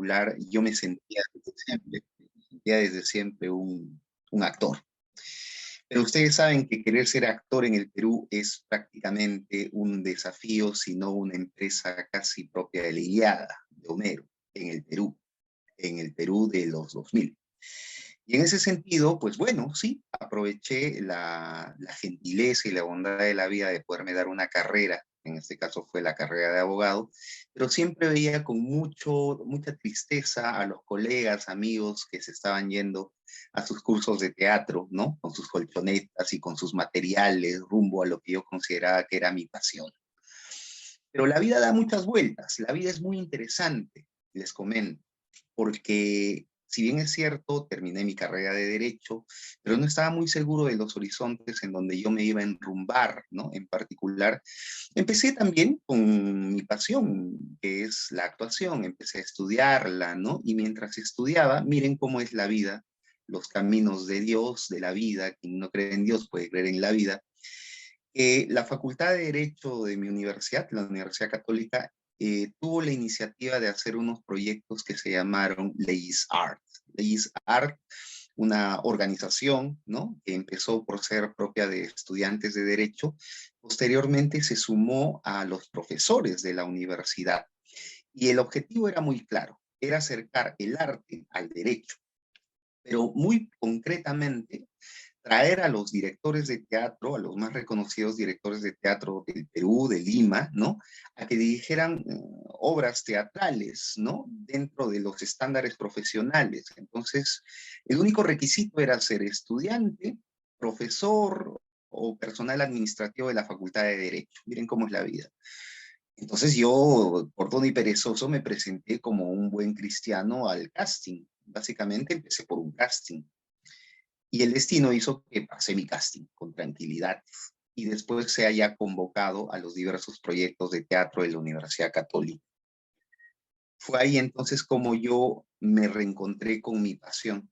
particular, yo me sentía desde siempre un actor. Pero ustedes saben que querer ser actor en el Perú es prácticamente un desafío, sino una empresa casi propia de la Ilíada, de Homero, en el Perú de los 2000. Y en ese sentido, pues bueno, sí, aproveché la gentileza y la bondad de la vida de poderme dar una carrera, en este caso fue la carrera de abogado, pero siempre veía con mucha tristeza a los colegas, amigos que se estaban yendo a sus cursos de teatro, ¿no? Con sus colchonetas y con sus materiales rumbo a lo que yo consideraba que era mi pasión. Pero la vida da muchas vueltas, la vida es muy interesante, les comento, porque si bien es cierto, terminé mi carrera de Derecho, pero no estaba muy seguro de los horizontes en donde yo me iba a enrumbar, ¿no? En particular, empecé también con mi pasión, que es la actuación, empecé a estudiarla, ¿no? Y mientras estudiaba, miren cómo es la vida, los caminos de Dios, de la vida, quien no cree en Dios puede creer en la vida, la Facultad de Derecho de mi universidad, la Universidad Católica, tuvo la iniciativa de hacer unos proyectos que se llamaron Leyes Art. Leyes Art, una organización, ¿no? Que empezó por ser propia de estudiantes de Derecho, posteriormente se sumó a los profesores de la universidad. Y el objetivo era muy claro, era acercar el arte al derecho, pero muy concretamente traer a los directores de teatro, a los más reconocidos directores de teatro del Perú, de Lima, ¿no? A que dirigieran obras teatrales, ¿no? Dentro de los estándares profesionales. Entonces, el único requisito era ser estudiante, profesor o personal administrativo de la Facultad de Derecho. Miren cómo es la vida. Entonces yo, por todo y perezoso, me presenté como un buen cristiano al casting. Básicamente empecé por un casting. Y el destino hizo que pasé mi casting con tranquilidad y después se haya convocado a los diversos proyectos de teatro de la Universidad Católica. Fue ahí entonces como yo me reencontré con mi pasión.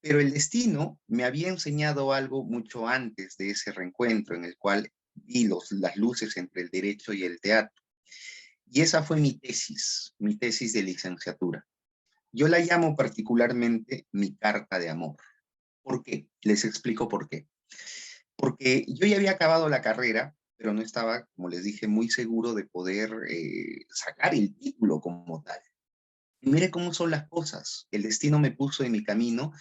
Pero el destino me había enseñado algo mucho antes de ese reencuentro en el cual vi las luces entre el derecho y el teatro. Y esa fue mi tesis de licenciatura. Yo la llamo particularmente mi carta de amor. ¿Por qué? Les explico por qué. Porque yo ya había acabado la carrera, pero no estaba, como les dije, muy seguro de poder sacar el título como tal. Y mire cómo son las cosas. El destino me puso en mi camino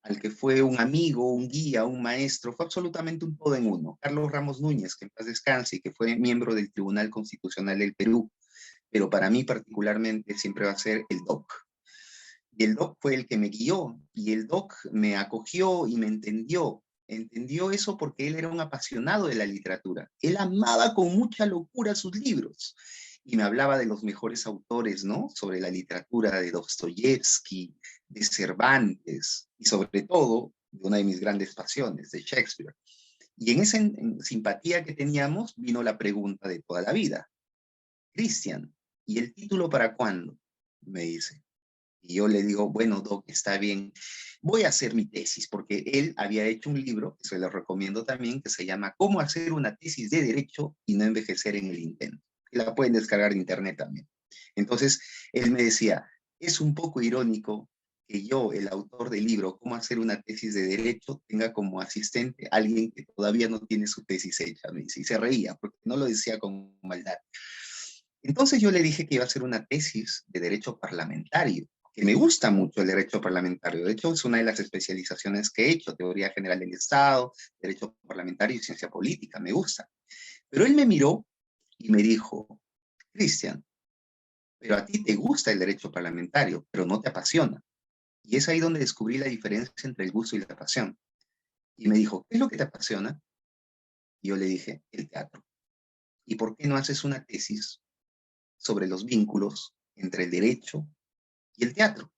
al que fue un amigo, un guía, un maestro, fue absolutamente un todo en uno. Carlos Ramos Núñez, que en paz descanse y que fue miembro del Tribunal Constitucional del Perú, pero para mí particularmente siempre va a ser el DOC. Y el doc fue el que me guió, y el doc me acogió y me entendió. Entendió eso porque él era un apasionado de la literatura. Él amaba con mucha locura sus libros. Y me hablaba de los mejores autores, ¿no? Sobre la literatura de Dostoyevsky, de Cervantes, y sobre todo de una de mis grandes pasiones, de Shakespeare. Y en esa simpatía que teníamos vino la pregunta de toda la vida. Cristian, ¿y el título para cuándo? Me dice. Y yo le digo, bueno, Doc, está bien, voy a hacer mi tesis, porque él había hecho un libro, que se lo recomiendo también, que se llama Cómo hacer una tesis de derecho y no envejecer en el intento. La pueden descargar de internet también. Entonces, él me decía, es un poco irónico que yo, el autor del libro Cómo hacer una tesis de derecho, tenga como asistente a alguien que todavía no tiene su tesis hecha. Me dice, y se reía, porque no lo decía con maldad. Entonces yo le dije que iba a hacer una tesis de derecho parlamentario, que me gusta mucho el derecho parlamentario. De hecho, es una de las especializaciones que he hecho, teoría general del Estado, derecho parlamentario y ciencia política, me gusta. Pero él me miró y me dijo, Cristian, pero a ti te gusta el derecho parlamentario, pero no te apasiona. Y es ahí donde descubrí la diferencia entre el gusto y la pasión. Y me dijo, ¿qué es lo que te apasiona? Y yo le dije, el teatro. ¿Y por qué no haces una tesis sobre los vínculos entre el derecho y el teatro?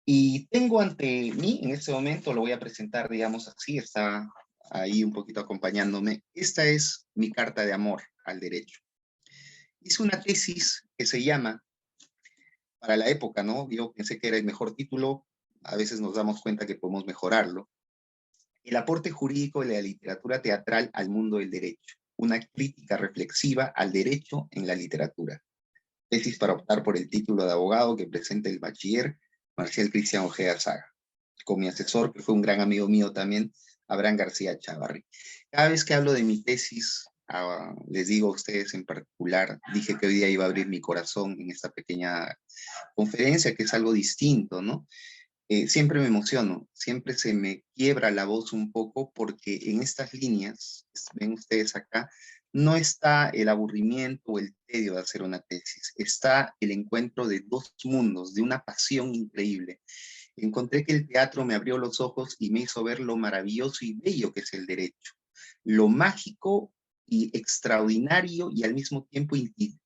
Y tengo ante mí, en este momento, lo voy a presentar, digamos así, está ahí un poquito acompañándome. Esta es mi carta de amor al derecho. Hice una tesis que se llama, para la época, ¿no? Yo pensé que era el mejor título, a veces nos damos cuenta que podemos mejorarlo. El aporte jurídico de la literatura teatral al mundo del derecho. Una crítica reflexiva al derecho en la literatura. tesis para optar por el título de abogado que presenta el bachiller Marcial Cristian Ojeda Saga, con mi asesor, que fue un gran amigo mío también, Abraham García Chavarri. Cada vez que hablo de mi tesis, les digo a ustedes en particular, dije que hoy día iba a abrir mi corazón en esta pequeña conferencia, que es algo distinto, ¿no? Siempre me emociono, siempre se me quiebra la voz un poco porque en estas líneas, ven ustedes acá, no está el aburrimiento o el tedio de hacer una tesis, está el encuentro de dos mundos, de una pasión increíble. Encontré que el teatro me abrió los ojos y me hizo ver lo maravilloso y bello que es el derecho, lo mágico y extraordinario y al mismo tiempo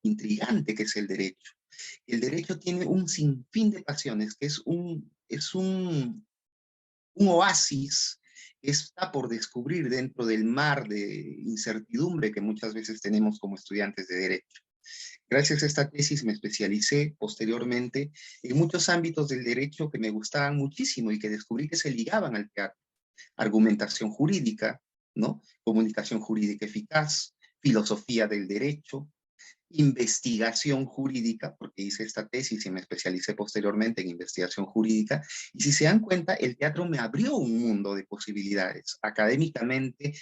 intrigante que es el derecho. El derecho tiene un sinfín de pasiones, que es un oasis que está por descubrir dentro del mar de incertidumbre que muchas veces tenemos como estudiantes de derecho. Gracias a esta tesis me especialicé posteriormente en muchos ámbitos del derecho que me gustaban muchísimo y que descubrí que se ligaban al teatro. Argumentación jurídica, ¿no? Comunicación jurídica eficaz, filosofía del derecho, investigación jurídica, porque hice esta tesis y me especialicé posteriormente en investigación jurídica, y si se dan cuenta, el teatro me abrió un mundo de posibilidades. Académicamente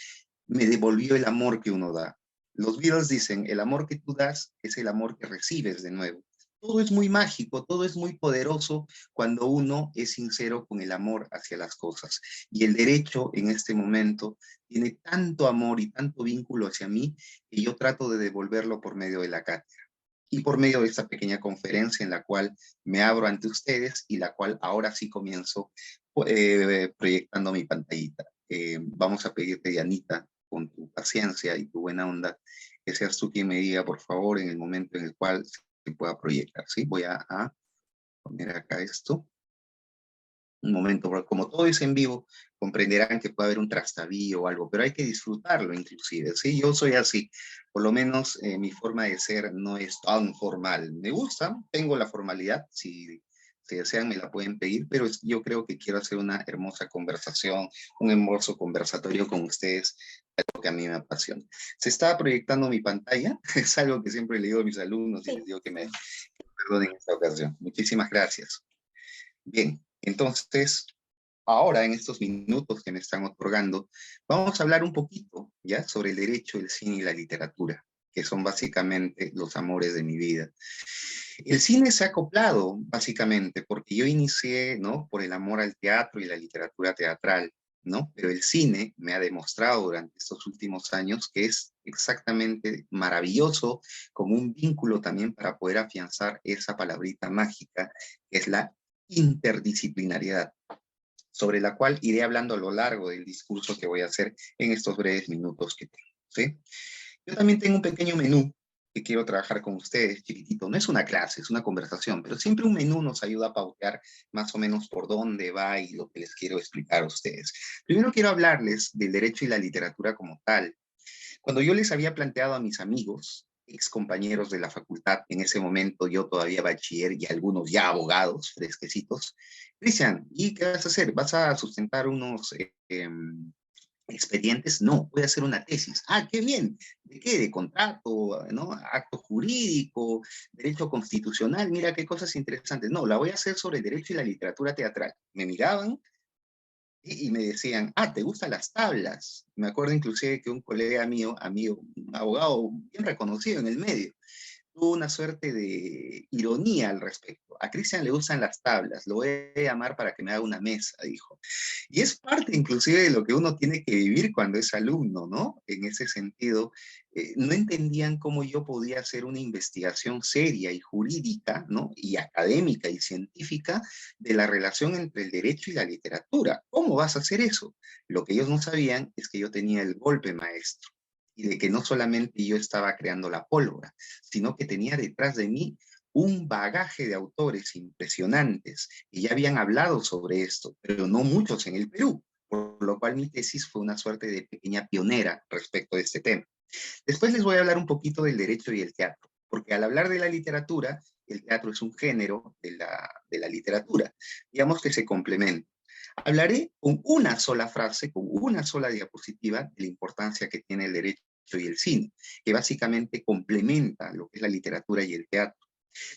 me devolvió el amor que uno da. Los Beatles dicen, el amor que tú das es el amor que recibes de nuevo. Todo es muy mágico, todo es muy poderoso cuando uno es sincero con el amor hacia las cosas. Y el derecho en este momento tiene tanto amor y tanto vínculo hacia mí que yo trato de devolverlo por medio de la cátedra y por medio de esta pequeña conferencia en la cual me abro ante ustedes y la cual ahora sí comienzo proyectando mi pantallita. Vamos a pedirte, Dianita, con tu paciencia y tu buena onda, que seas tú quien me diga, por favor, en el momento en el cual se pueda proyectar, ¿sí? Voy a poner acá esto. Un momento, porque como todo es en vivo, comprenderán que puede haber un trastabillo o algo, pero hay que disfrutarlo inclusive, ¿sí? Yo soy así, por lo menos mi forma de ser no es tan formal. Me gusta, tengo la formalidad, si desean me la pueden pedir, pero yo creo que quiero hacer una hermosa conversación, un hermoso conversatorio con ustedes, algo que a mí me apasiona. Se está proyectando mi pantalla, es algo que siempre le digo a mis alumnos y les digo que me perdonen en esta ocasión. Muchísimas gracias. Bien, entonces, ahora en estos minutos que me están otorgando, vamos a hablar un poquito, ¿ya? Sobre el derecho, el cine y la literatura, que son básicamente los amores de mi vida. El cine se ha acoplado, básicamente, porque yo inicié, ¿no? Por el amor al teatro y la literatura teatral, ¿no? Pero el cine me ha demostrado durante estos últimos años que es exactamente maravilloso, como un vínculo también para poder afianzar esa palabrita mágica, que es la interdisciplinariedad, sobre la cual iré hablando a lo largo del discurso que voy a hacer en estos breves minutos que tengo, ¿sí? Yo también tengo un pequeño menú que quiero trabajar con ustedes, chiquitito. No es una clase, es una conversación, pero siempre un menú nos ayuda a pautear más o menos por dónde va y lo que les quiero explicar a ustedes. Primero quiero hablarles del derecho y la literatura como tal. Cuando yo les había planteado a mis amigos, ex compañeros de la facultad, en ese momento yo todavía bachiller y algunos ya abogados fresquecitos, Cristian, ¿y qué vas a hacer? ¿Vas a sustentar unos expedientes? No, voy a hacer una tesis. Ah, qué bien. ¿De qué? De contrato, ¿no? Acto jurídico, derecho constitucional. Mira qué cosas interesantes. No, la voy a hacer sobre el derecho y la literatura teatral. Me miraban y me decían, ah, ¿te gustan las tablas? Me acuerdo inclusive que un colega mío, amigo, un abogado bien reconocido en el medio, tuvo una suerte de ironía al respecto. A Cristian le gustan las tablas, lo voy a llamar para que me haga una mesa, dijo. Y es parte inclusive de lo que uno tiene que vivir cuando es alumno, ¿no? En ese sentido, no entendían cómo yo podía hacer una investigación seria y jurídica, ¿no? Y académica y científica de la relación entre el derecho y la literatura. ¿Cómo vas a hacer eso? Lo que ellos no sabían es que yo tenía el golpe maestro y de que no solamente yo estaba creando la pólvora, sino que tenía detrás de mí un bagaje de autores impresionantes que ya habían hablado sobre esto, pero no muchos en el Perú, por lo cual mi tesis fue una suerte de pequeña pionera respecto de este tema. Después les voy a hablar un poquito del derecho y el teatro, porque al hablar de la literatura, el teatro es un género de la literatura, digamos que se complementa. Hablaré con una sola frase, con una sola diapositiva, de la importancia que tiene el derecho y el cine, que básicamente complementa lo que es la literatura y el teatro.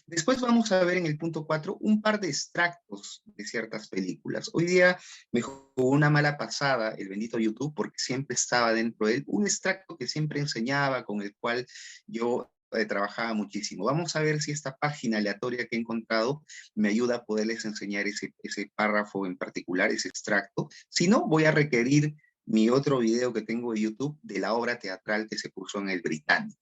Después vamos a ver en el punto 4 un par de extractos de ciertas películas. Hoy día me jugó una mala pasada el bendito YouTube porque siempre estaba dentro de él un extracto que siempre enseñaba, con el cual yo trabajaba muchísimo. Vamos a ver si esta página aleatoria que he encontrado me ayuda a poderles enseñar ese párrafo en particular, ese extracto. Si no, voy a requerir mi otro video que tengo de YouTube de la obra teatral que se puso en el Británico.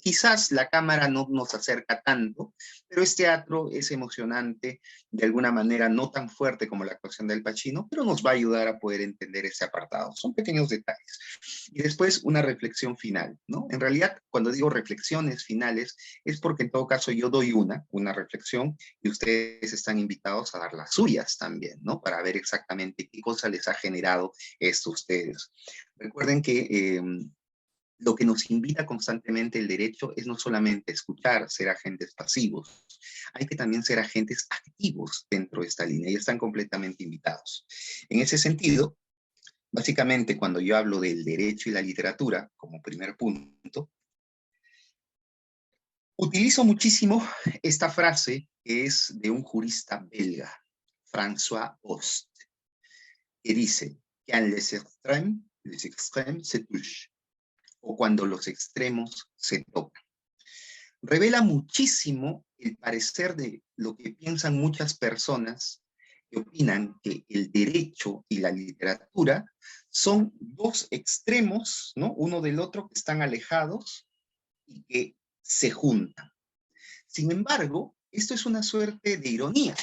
Quizás la cámara no nos acerca tanto, pero es teatro, es emocionante, de alguna manera no tan fuerte como la actuación del Pacino, pero nos va a ayudar a poder entender ese apartado. Son pequeños detalles. Y después una reflexión final, ¿no? En realidad, cuando digo reflexiones finales, es porque en todo caso yo doy una reflexión, y ustedes están invitados a dar las suyas también, ¿no? Para ver exactamente qué cosa les ha generado esto a ustedes. Recuerden que lo que nos invita constantemente el derecho es no solamente escuchar, ser agentes pasivos, hay que también ser agentes activos dentro de esta línea y están completamente invitados. En ese sentido, básicamente cuando yo hablo del derecho y la literatura, como primer punto, utilizo muchísimo esta frase que es de un jurista belga, François Host, que dice, quand les extrêmes se touchent, o cuando los extremos se tocan. Revela muchísimo el parecer de lo que piensan muchas personas que opinan que el derecho y la literatura son dos extremos, ¿no? Uno del otro, que están alejados y que se juntan. Sin embargo, esto es una suerte de ironía.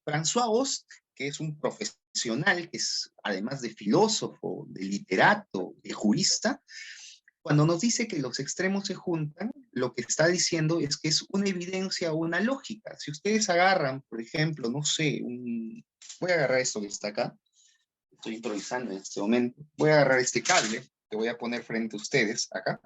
François Host, que es un profesional, que es además de filósofo, de literato, de jurista, cuando nos dice que los extremos se juntan, lo que está diciendo es que es una evidencia o una lógica. Si ustedes agarran, por ejemplo, no sé, voy a agarrar esto que está acá, estoy improvisando en este momento, voy a agarrar este cable, que voy a poner frente a ustedes acá.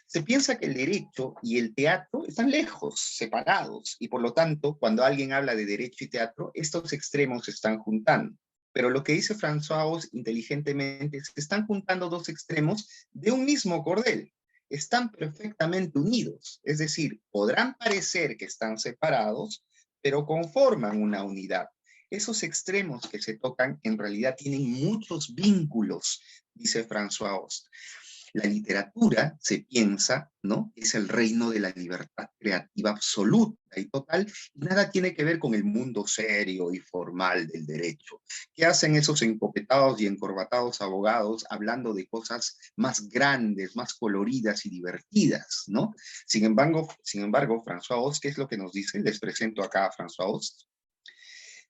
Se piensa que el derecho y el teatro están lejos, separados, y por lo tanto, cuando alguien habla de derecho y teatro, estos extremos se están juntando. Pero lo que dice François Host inteligentemente es que están juntando dos extremos de un mismo cordel. Están perfectamente unidos. Es decir, podrán parecer que están separados, pero conforman una unidad. Esos extremos que se tocan en realidad tienen muchos vínculos, dice François Host. La literatura, se piensa, ¿no? Es el reino de la libertad creativa absoluta y total, y nada tiene que ver con el mundo serio y formal del derecho. ¿Qué hacen esos encopetados y encorbatados abogados hablando de cosas más grandes, más coloridas y divertidas, ¿no? Sin embargo, François Host, ¿qué es lo que nos dice? Les presento acá a François Host,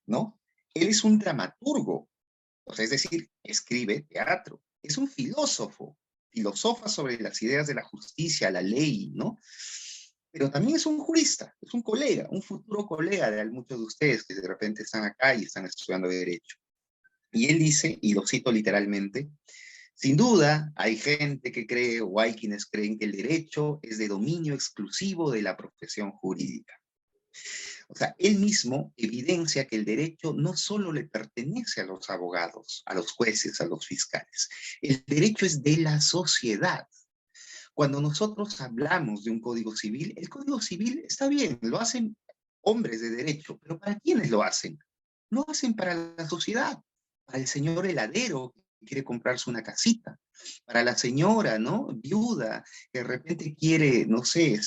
¿no? Él es un dramaturgo, o sea, es decir, escribe teatro. Es un filósofo, filosofa sobre las ideas de la justicia, la ley, ¿no? Pero también es un jurista, es un colega, un futuro colega de muchos de ustedes que de repente están acá y están estudiando Derecho. Y él dice, y lo cito literalmente, sin duda hay gente que cree, o hay quienes creen, que el derecho es de dominio exclusivo de la profesión jurídica. O sea, él mismo evidencia que el derecho no solo le pertenece a los abogados, a los jueces, a los fiscales. El derecho es de la sociedad. Cuando nosotros hablamos de un código civil, el código civil está bien, lo hacen hombres de derecho, pero ¿para quiénes lo hacen? Lo hacen para la sociedad, para el señor heladero que quiere comprarse una casita, para la señora, ¿no? Viuda, que de repente quiere, no sé,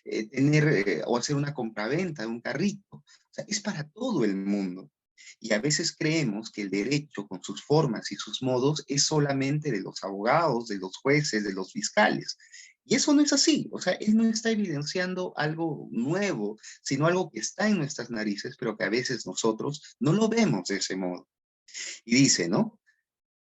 tener o hacer una compraventa de un carrito. O sea, es para todo el mundo. Y a veces creemos que el derecho, con sus formas y sus modos, es solamente de los abogados, de los jueces, de los fiscales. Y eso no es así. O sea, él no está evidenciando algo nuevo, sino algo que está en nuestras narices, pero que a veces nosotros no lo vemos de ese modo. Y dice, ¿no?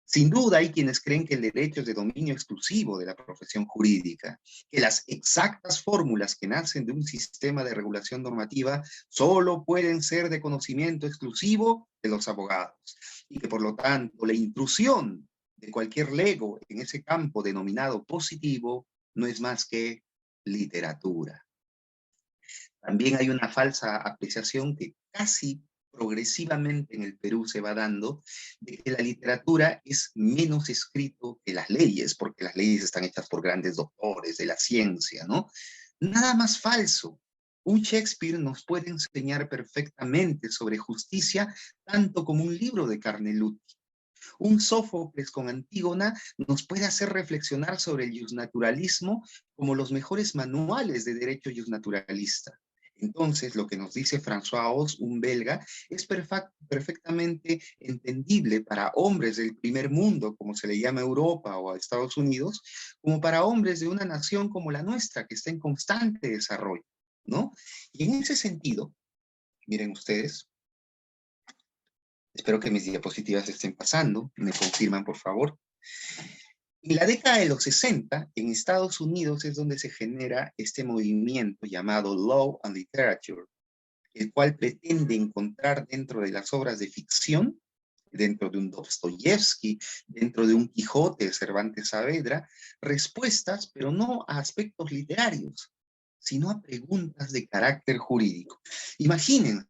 Sin duda hay quienes creen que el derecho es de dominio exclusivo de la profesión jurídica, que las exactas fórmulas que nacen de un sistema de regulación normativa solo pueden ser de conocimiento exclusivo de los abogados, y que por lo tanto la intrusión de cualquier lego en ese campo denominado positivo no es más que literatura. También hay una falsa apreciación que casi progresivamente en el Perú se va dando, de que la literatura es menos escrito que las leyes, porque las leyes están hechas por grandes doctores de la ciencia, ¿no? Nada más falso. Un Shakespeare nos puede enseñar perfectamente sobre justicia, tanto como un libro de Carneluti. Un Sófocles con Antígona nos puede hacer reflexionar sobre el justnaturalismo como los mejores manuales de derecho justnaturalista. Entonces, lo que nos dice François Oz, un belga, es perfectamente entendible para hombres del primer mundo, como se le llama a Europa o a Estados Unidos, como para hombres de una nación como la nuestra, que está en constante desarrollo, ¿no? Y en ese sentido, miren ustedes, espero que mis diapositivas estén pasando, me confirman por favor. En la década de los 60, en Estados Unidos es donde se genera este movimiento llamado Law and Literature, el cual pretende encontrar dentro de las obras de ficción, dentro de un Dostoyevsky, dentro de un Quijote de Cervantes Saavedra, respuestas, pero no a aspectos literarios, sino a preguntas de carácter jurídico. Imaginen,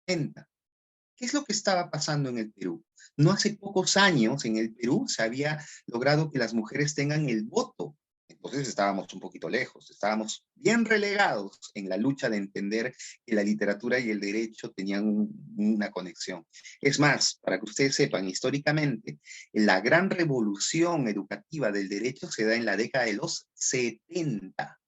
¿qué es lo que estaba pasando en el Perú? No hace pocos años en el Perú se había logrado que las mujeres tengan el voto. Entonces estábamos un poquito lejos, estábamos bien relegados en la lucha de entender que la literatura y el derecho tenían una conexión. Es más, para que ustedes sepan, históricamente, la gran revolución educativa del derecho se da en la década de los 70.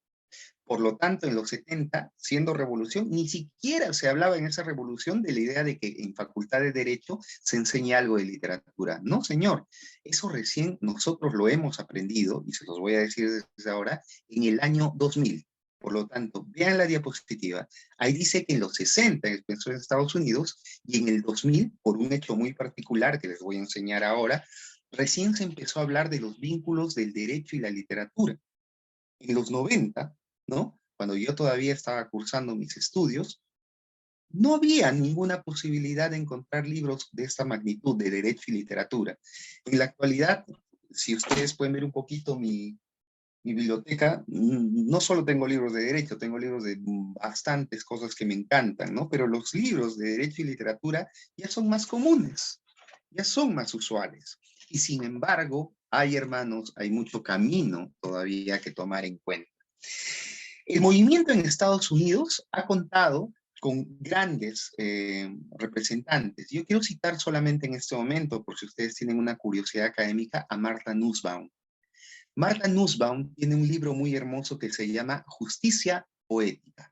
Por lo tanto, en los 70, siendo revolución, ni siquiera se hablaba en esa revolución de la idea de que en Facultad de Derecho se enseñe algo de literatura. No, señor, eso recién nosotros lo hemos aprendido, y se los voy a decir desde ahora, en el año 2000. Por lo tanto, vean la diapositiva. Ahí dice que en los 60 empezó en Estados Unidos y en el 2000, por un hecho muy particular que les voy a enseñar ahora, recién se empezó a hablar de los vínculos del derecho y la literatura. En los 90, ¿no? Cuando yo todavía estaba cursando mis estudios, no había ninguna posibilidad de encontrar libros de esta magnitud de derecho y literatura. En la actualidad, si ustedes pueden ver un poquito mi biblioteca, no solo tengo libros de derecho, tengo libros de bastantes cosas que me encantan, ¿no? Pero los libros de derecho y literatura ya son más comunes, ya son más usuales. Y sin embargo, hay hermanos, hay mucho camino todavía que tomar en cuenta. El movimiento en Estados Unidos ha contado con grandes representantes. Yo quiero citar solamente en este momento, por si ustedes tienen una curiosidad académica, a Martha Nussbaum. Martha Nussbaum tiene un libro muy hermoso que se llama Justicia Poética.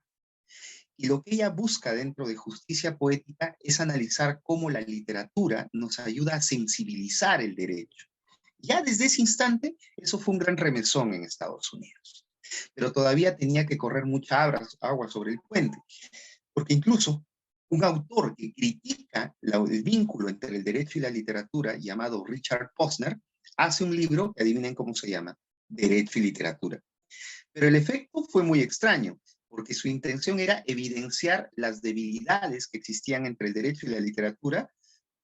Y lo que ella busca dentro de Justicia Poética es analizar cómo la literatura nos ayuda a sensibilizar el derecho. Ya desde ese instante, eso fue un gran remesón en Estados Unidos. Pero todavía tenía que correr mucha agua sobre el puente, porque incluso un autor que critica el vínculo entre el derecho y la literatura, llamado Richard Posner, hace un libro que adivinen cómo se llama, Derecho y Literatura. Pero el efecto fue muy extraño, porque su intención era evidenciar las debilidades que existían entre el derecho y la literatura,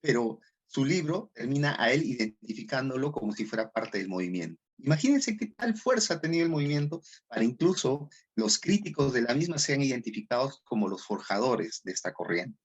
pero su libro termina a él identificándolo como si fuera parte del movimiento. Imagínense qué tal fuerza ha tenido el movimiento para incluso los críticos de la misma sean identificados como los forjadores de esta corriente.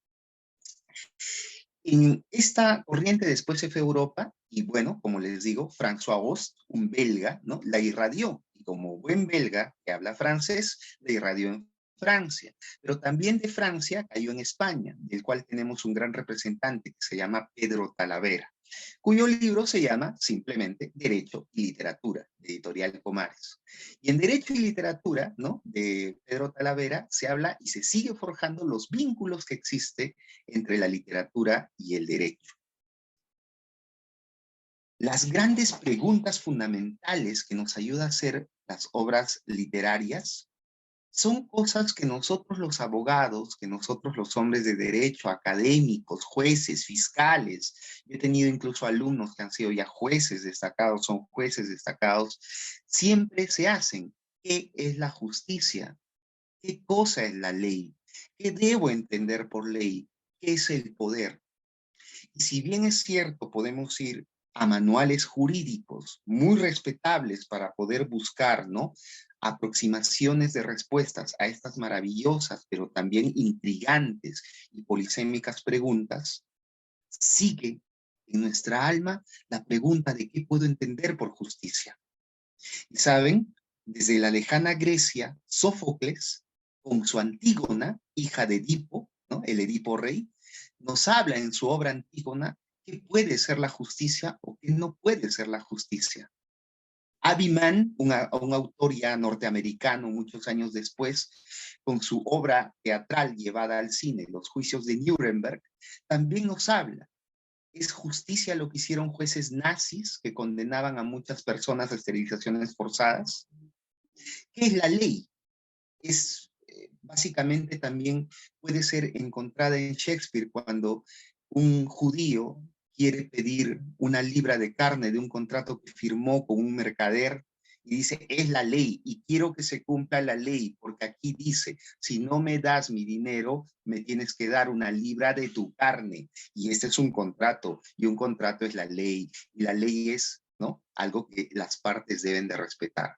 En esta corriente después se fue a Europa y bueno, como les digo, François Oz, un belga, ¿no? La irradió y como buen belga que habla francés, la irradió en Francia, pero también de Francia cayó en España, del cual tenemos un gran representante que se llama Pedro Talavera, cuyo libro se llama simplemente Derecho y Literatura, de Editorial Comares. Y en Derecho y Literatura, ¿no?, de Pedro Talavera, se habla y se sigue forjando los vínculos que existen entre la literatura y el derecho. Las grandes preguntas fundamentales que nos ayuda a hacer las obras literarias son cosas que nosotros los abogados, que nosotros los hombres de derecho, académicos, jueces, fiscales, yo he tenido incluso alumnos que han sido ya jueces destacados, son jueces destacados, siempre se hacen. ¿Qué es la justicia? ¿Qué cosa es la ley? ¿Qué debo entender por ley? ¿Qué es el poder? Y si bien es cierto, podemos ir a manuales jurídicos muy respetables para poder buscar, ¿no?, aproximaciones de respuestas a estas maravillosas, pero también intrigantes y polisémicas preguntas, sigue en nuestra alma la pregunta de qué puedo entender por justicia. Y saben, Desde la lejana Grecia, Sófocles, con su Antígona, hija de Edipo, ¿no? El Edipo rey, nos habla en su obra Antígona qué puede ser la justicia o qué no puede ser la justicia. Aviman, un autor ya norteamericano muchos años después, con su obra teatral llevada al cine, Los juicios de Nuremberg, también nos habla. ¿Es justicia lo que hicieron jueces nazis que condenaban a muchas personas a esterilizaciones forzadas? ¿Qué es la ley? Es básicamente también puede ser encontrada en Shakespeare cuando un judío quiere pedir una libra de carne de un contrato que firmó con un mercader y dice, es la ley y quiero que se cumpla la ley porque aquí dice, si no me das mi dinero, me tienes que dar una libra de tu carne. Y este es un contrato y un contrato es la ley y la ley es, ¿no? Algo que las partes deben de respetar.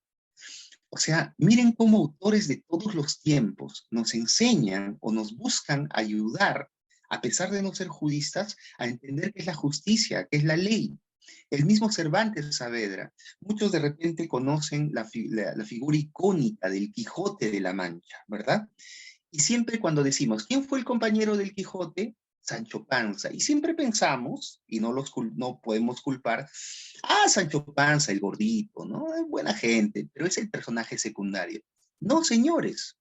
O sea, miren cómo autores de todos los tiempos nos enseñan o nos buscan ayudar, a pesar de no ser juristas, a entender qué es la justicia, qué es la ley. El mismo Cervantes Saavedra, muchos de repente conocen la figura icónica del Quijote de la Mancha, ¿verdad? Y siempre cuando decimos, ¿quién fue el compañero del Quijote? Sancho Panza. Y siempre pensamos, y no podemos culpar, Sancho Panza, el gordito, ¿no? Es buena gente, pero es el personaje secundario. No, señores.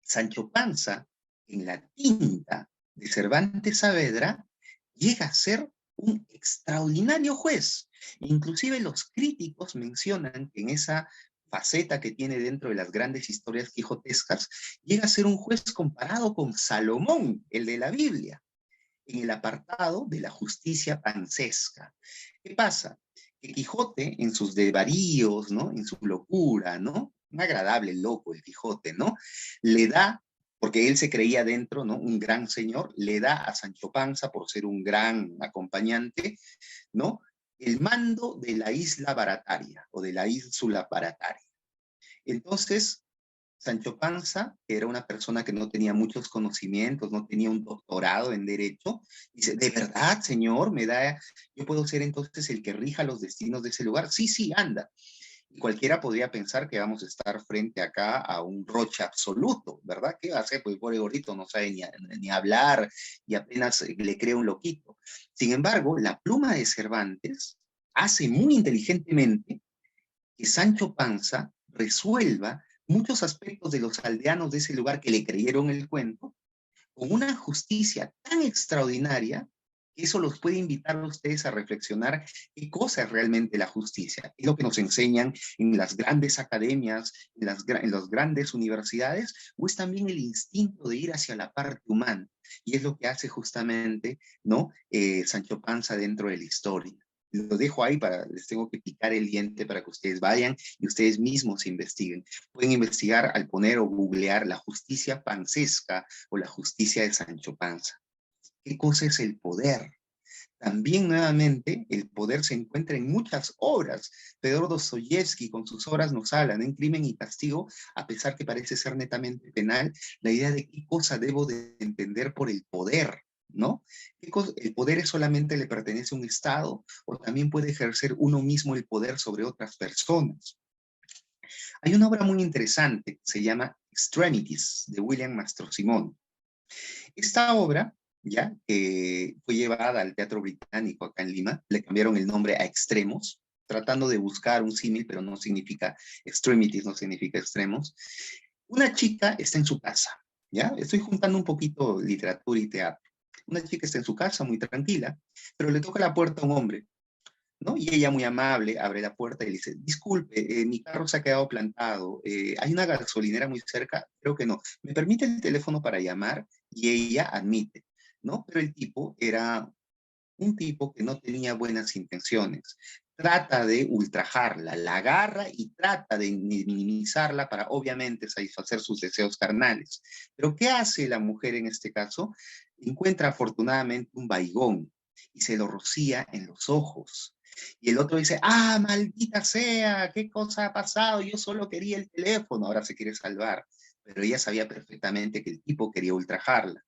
Sancho Panza, en la tinta de Cervantes Saavedra, llega a ser un extraordinario juez. Inclusive los críticos mencionan que en esa faceta que tiene dentro de las grandes historias quijotescas, llega a ser un juez comparado con Salomón, el de la Biblia, en el apartado de la justicia pancesca. ¿Qué pasa? Que Quijote, en sus desvaríos, ¿no? En su locura, ¿no? Un agradable loco el Quijote, ¿no? Le da, porque él se creía dentro, ¿no? Un gran señor, le da a Sancho Panza, por ser un gran acompañante, ¿no? El mando de la isla Barataria, o de la ínsula Barataria. Entonces, Sancho Panza, que era una persona que no tenía muchos conocimientos, no tenía un doctorado en Derecho, dice, ¿de verdad, señor? ¿Yo puedo ser entonces el que rija los destinos de ese lugar? Sí, sí, anda. Y cualquiera podría pensar que vamos a estar frente acá a un Roche absoluto, ¿verdad? ¿Qué va a hacer? Pues el pobre gordito no sabe ni hablar y apenas le crea un loquito. Sin embargo, la pluma de Cervantes hace muy inteligentemente que Sancho Panza resuelva muchos aspectos de los aldeanos de ese lugar que le creyeron el cuento, con una justicia tan extraordinaria que eso los puede invitar a ustedes a reflexionar qué cosa es realmente la justicia. Es lo que nos enseñan en las grandes academias, en las grandes universidades, o es también el instinto de ir hacia la parte humana. Y es lo que hace justamente, ¿no? Sancho Panza dentro de la historia. Lo dejo ahí les tengo que picar el diente para que ustedes vayan y ustedes mismos investiguen. Pueden investigar al poner o googlear la justicia pancesca o la justicia de Sancho Panza. ¿Qué cosa es el poder? También nuevamente el poder se encuentra en muchas obras. Fedor Dostoyevsky con sus obras nos hablan en Crimen y Castigo, a pesar que parece ser netamente penal, la idea de qué cosa debo de entender por el poder, ¿no? ¿El poder solamente le pertenece a un Estado o también puede ejercer uno mismo el poder sobre otras personas? Hay una obra muy interesante, se llama Extremities, de William Mastrosimón. Esta obra, ya, fue llevada al Teatro Británico acá en Lima, le cambiaron el nombre a Extremos, tratando de buscar un símil, pero no significa extremities, no significa extremos. Una chica está en su casa, ¿ya? Estoy juntando un poquito literatura y teatro. Una chica está en su casa, muy tranquila, pero le toca la puerta a un hombre, ¿no? Y ella muy amable abre la puerta y le dice, disculpe, mi carro se ha quedado plantado, ¿hay una gasolinera muy cerca? Creo que no. ¿Me permite el teléfono para llamar? Y ella admite, ¿no? Pero el tipo era un tipo que no tenía buenas intenciones. Trata de ultrajarla, la agarra y trata de minimizarla para obviamente satisfacer sus deseos carnales. Pero ¿qué hace la mujer en este caso? Encuentra afortunadamente un baigón y se lo rocía en los ojos. Y el otro dice, maldita sea, ¿qué cosa ha pasado? Yo solo quería el teléfono, ahora se quiere salvar. Pero ella sabía perfectamente que el tipo quería ultrajarla.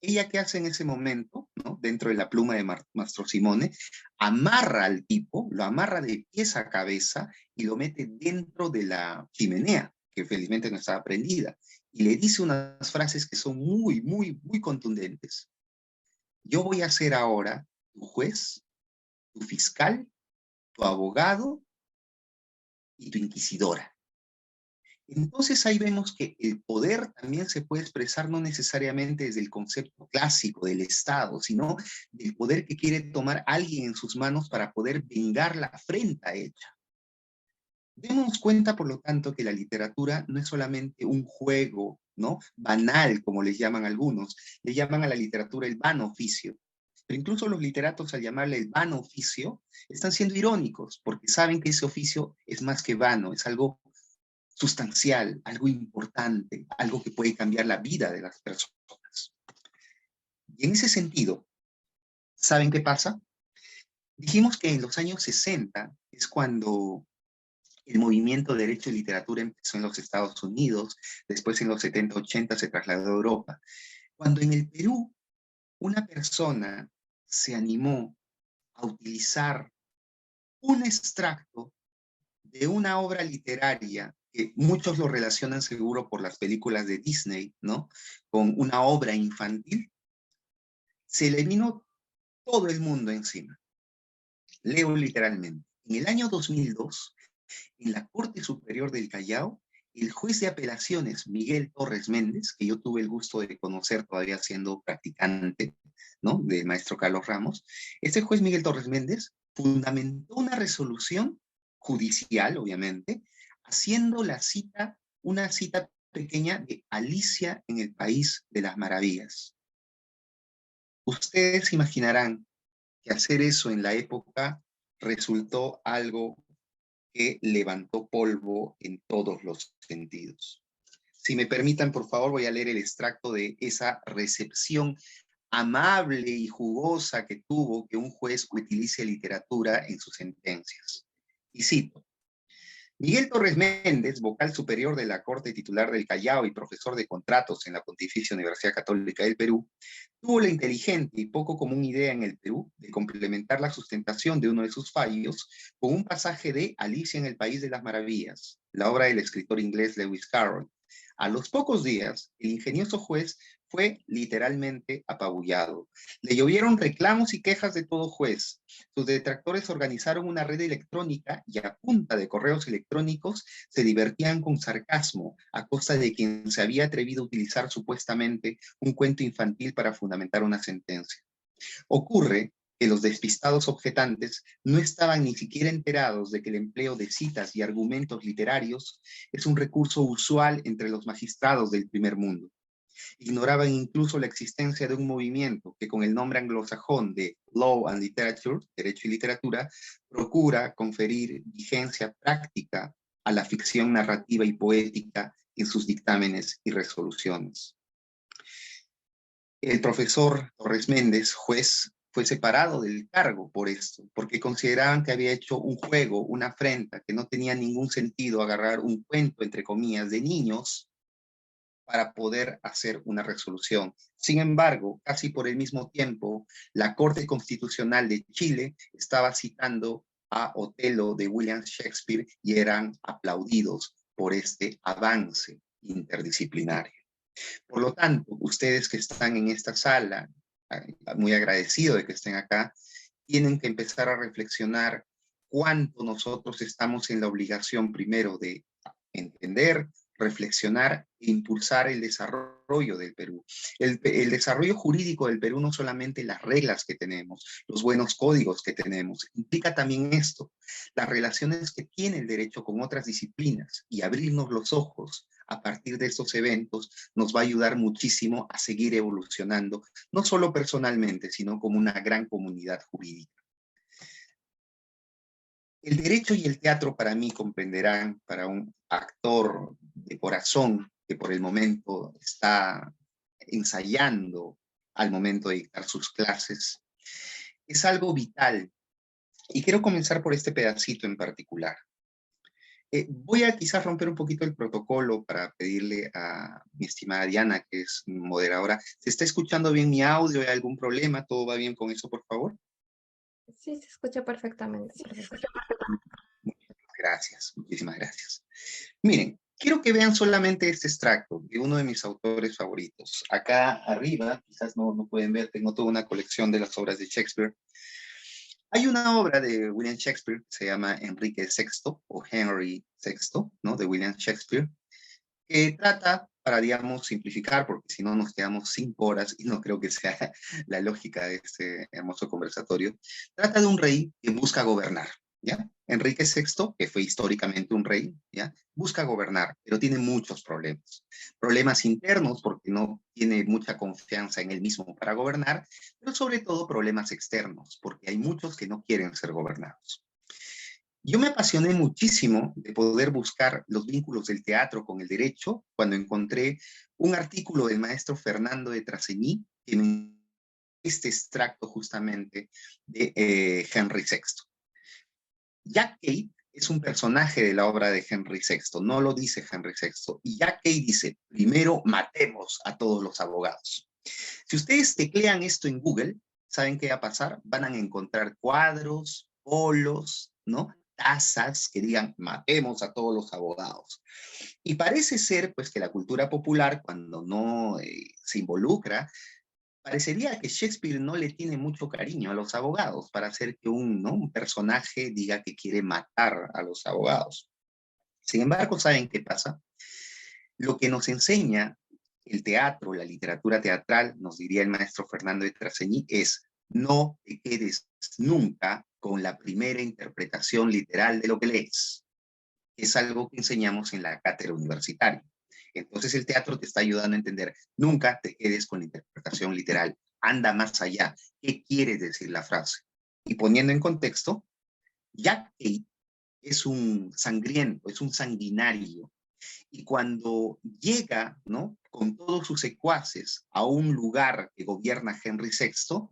¿Ella qué hace en ese momento? ¿no? Dentro de la pluma de Mastro Simone, amarra al tipo, lo amarra de pies a cabeza y lo mete dentro de la chimenea, que felizmente no estaba prendida, y le dice unas frases que son muy, muy, muy contundentes. Yo voy a ser ahora tu juez, tu fiscal, tu abogado y tu inquisidora. Entonces ahí vemos que el poder también se puede expresar no necesariamente desde el concepto clásico del Estado, sino del poder que quiere tomar alguien en sus manos para poder vengar la afrenta hecha. Demos cuenta, por lo tanto, que la literatura no es solamente un juego, ¿no? Banal, como les llaman algunos. Le llaman a la literatura el vano oficio. Pero incluso los literatos, al llamarle el vano oficio, están siendo irónicos, porque saben que ese oficio es más que vano, es algo sustancial, algo importante, algo que puede cambiar la vida de las personas. Y en ese sentido, ¿saben qué pasa? Dijimos que en los años 60 es cuando el movimiento de Derecho y Literatura empezó en los Estados Unidos, después en los 70, 80 se trasladó a Europa. Cuando en el Perú una persona se animó a utilizar un extracto de una obra literaria que muchos lo relacionan seguro por las películas de Disney, ¿no? Con una obra infantil, se le vino todo el mundo encima. Leo literalmente. En el año 2002, en la Corte Superior del Callao, el juez de apelaciones Miguel Torres Méndez, que yo tuve el gusto de conocer todavía siendo practicante, ¿no? Del maestro Carlos Ramos, este juez Miguel Torres Méndez fundamentó una resolución judicial, obviamente, haciendo la cita, una cita pequeña de Alicia en el País de las Maravillas. Ustedes imaginarán que hacer eso en la época resultó algo que levantó polvo en todos los sentidos. Si me permitan, por favor, voy a leer el extracto de esa recepción amable y jugosa que tuvo que un juez utilice literatura en sus sentencias. Y cito: Miguel Torres Méndez, vocal superior de la Corte Titular del Callao y profesor de contratos en la Pontificia Universidad Católica del Perú, tuvo la inteligente y poco común idea en el Perú de complementar la sustentación de uno de sus fallos con un pasaje de Alicia en el País de las Maravillas, la obra del escritor inglés Lewis Carroll. A los pocos días, el ingenioso juez fue literalmente apabullado. Le llovieron reclamos y quejas de todo juez. Sus detractores organizaron una red electrónica y a punta de correos electrónicos se divertían con sarcasmo a costa de quien se había atrevido a utilizar supuestamente un cuento infantil para fundamentar una sentencia. Ocurre que los despistados objetantes no estaban ni siquiera enterados de que el empleo de citas y argumentos literarios es un recurso usual entre los magistrados del primer mundo. Ignoraban incluso la existencia de un movimiento que con el nombre anglosajón de Law and Literature, Derecho y Literatura, procura conferir vigencia práctica a la ficción narrativa y poética en sus dictámenes y resoluciones. El profesor Torres Méndez, juez, fue separado del cargo por esto, porque consideraban que había hecho un juego, una afrenta, que no tenía ningún sentido agarrar un cuento, entre comillas, de niños para poder hacer una resolución. Sin embargo, casi por el mismo tiempo, la Corte Constitucional de Chile estaba citando a Otelo de William Shakespeare y eran aplaudidos por este avance interdisciplinario. Por lo tanto, ustedes que están en esta sala, muy agradecido de que estén acá, tienen que empezar a reflexionar cuánto nosotros estamos en la obligación primero de entender, reflexionar e impulsar el desarrollo del Perú. El desarrollo jurídico del Perú no solamente las reglas que tenemos, los buenos códigos que tenemos, implica también esto, las relaciones que tiene el derecho con otras disciplinas y abrirnos los ojos a partir de estos eventos nos va a ayudar muchísimo a seguir evolucionando, no solo personalmente, sino como una gran comunidad jurídica. El derecho y el teatro para mí comprenderán, para un actor de corazón que por el momento está ensayando al momento de dictar sus clases, es algo vital. Y quiero comenzar por este pedacito en particular. Voy a quizás romper un poquito el protocolo para pedirle a mi estimada Diana, que es moderadora. ¿Se está escuchando bien mi audio? ¿Hay algún problema? ¿Todo va bien con eso, por favor? Sí, se escucha perfectamente, profesor. Muchísimas gracias, muchísimas gracias. Miren, quiero que vean solamente este extracto de uno de mis autores favoritos. Acá arriba, quizás no pueden ver, tengo toda una colección de las obras de Shakespeare. Hay una obra de William Shakespeare que se llama Enrique VI o Henry VI, ¿no? De William Shakespeare, que trata, para, digamos, simplificar, porque si no nos quedamos 5 horas y no creo que sea la lógica de este hermoso conversatorio, trata de un rey que busca gobernar, ¿ya? Enrique VI, que fue históricamente un rey, ¿ya? Busca gobernar, pero tiene muchos problemas. Problemas internos, porque no tiene mucha confianza en él mismo para gobernar, pero sobre todo problemas externos, porque hay muchos que no quieren ser gobernados. Yo me apasioné muchísimo de poder buscar los vínculos del teatro con el derecho cuando encontré un artículo del maestro Fernando de Trasegui que me este extracto justamente de Henry VI. Jack Cade es un personaje de la obra de Henry VI, no lo dice Henry VI. Y Jack Cade dice, primero matemos a todos los abogados. Si ustedes teclean esto en Google, ¿saben qué va a pasar? Van a encontrar cuadros, polos, ¿no? Tazas que digan, matemos a todos los abogados. Y parece ser, pues, que la cultura popular, cuando no se involucra, parecería que Shakespeare no le tiene mucho cariño a los abogados para hacer que ¿no? un personaje diga que quiere matar a los abogados. Sin embargo, ¿saben qué pasa? Lo que nos enseña el teatro, la literatura teatral, nos diría el maestro Fernando de Trasegui, es no te quedes nunca con la primera interpretación literal de lo que lees. Es algo que enseñamos en la cátedra universitaria. Entonces el teatro te está ayudando a entender, nunca te quedes con la interpretación literal, anda más allá. ¿Qué quiere decir la frase? Y poniendo en contexto, Jack Cade es un sangriento, es un sanguinario, y cuando llega, ¿no? Con todos sus secuaces a un lugar que gobierna Henry VI,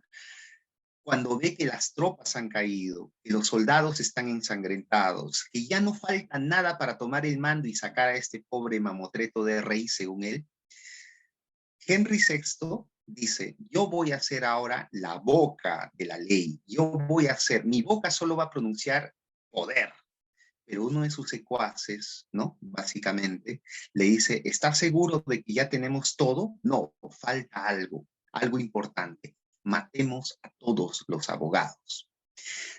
cuando ve que las tropas han caído, que los soldados están ensangrentados, que ya no falta nada para tomar el mando y sacar a este pobre mamotreto de rey, según él, Henry VI dice, yo voy a ser ahora la boca de la ley, yo voy a ser, mi boca solo va a pronunciar poder, pero uno de sus secuaces, ¿no? Básicamente, le dice, ¿estás seguro de que ya tenemos todo? No, falta algo, algo importante. Matemos a todos los abogados.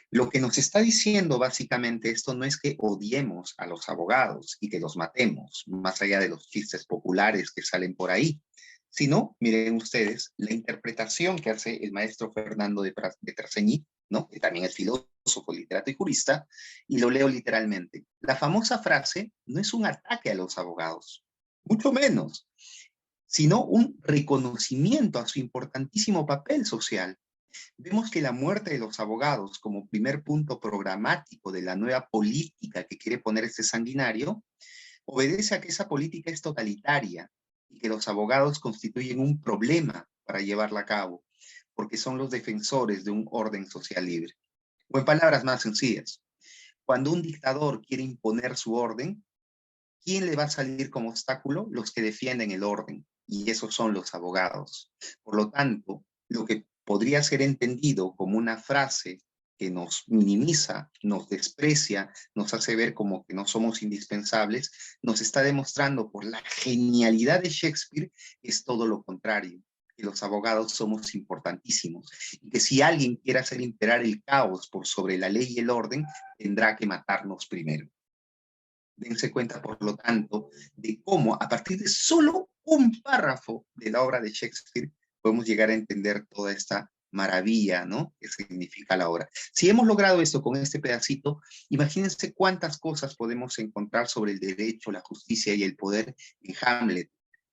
Lo que nos está diciendo básicamente esto no es que odiemos a los abogados y que los matemos, más allá de los chistes populares que salen por ahí, sino, miren ustedes, la interpretación que hace el maestro Fernando de Trasegui, ¿no? Que también es filósofo, literato y jurista, y lo leo literalmente. La famosa frase no es un ataque a los abogados, mucho menos, sino un reconocimiento a su importantísimo papel social. Vemos que la muerte de los abogados como primer punto programático de la nueva política que quiere poner este sanguinario, obedece a que esa política es totalitaria y que los abogados constituyen un problema para llevarla a cabo, porque son los defensores de un orden social libre. O en palabras más sencillas, cuando un dictador quiere imponer su orden, ¿quién le va a salir como obstáculo? Los que defienden el orden, y esos son los abogados. Por lo tanto, lo que podría ser entendido como una frase que nos minimiza, nos desprecia, nos hace ver como que no somos indispensables, nos está demostrando por la genialidad de Shakespeare que es todo lo contrario, que los abogados somos importantísimos y que si alguien quiere hacer imperar el caos por sobre la ley y el orden, tendrá que matarnos primero. Dense cuenta, por lo tanto, de cómo a partir de solo un párrafo de la obra de Shakespeare podemos llegar a entender toda esta maravilla, ¿no? Que significa la obra. Si hemos logrado esto con este pedacito, imagínense cuántas cosas podemos encontrar sobre el derecho, la justicia y el poder en Hamlet,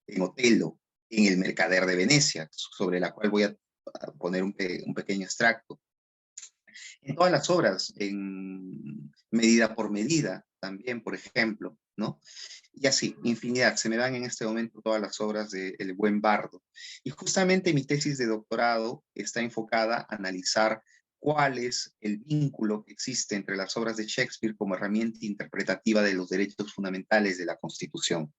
en Otelo, en El Mercader de Venecia, sobre la cual voy a poner un pequeño extracto. En todas las obras, en Medida por Medida, también, por ejemplo, ¿no? Y así, infinidad. Se me dan en este momento todas las obras de El Buen Bardo. Y justamente mi tesis de doctorado está enfocada a analizar cuál es el vínculo que existe entre las obras de Shakespeare como herramienta interpretativa de los derechos fundamentales de la Constitución.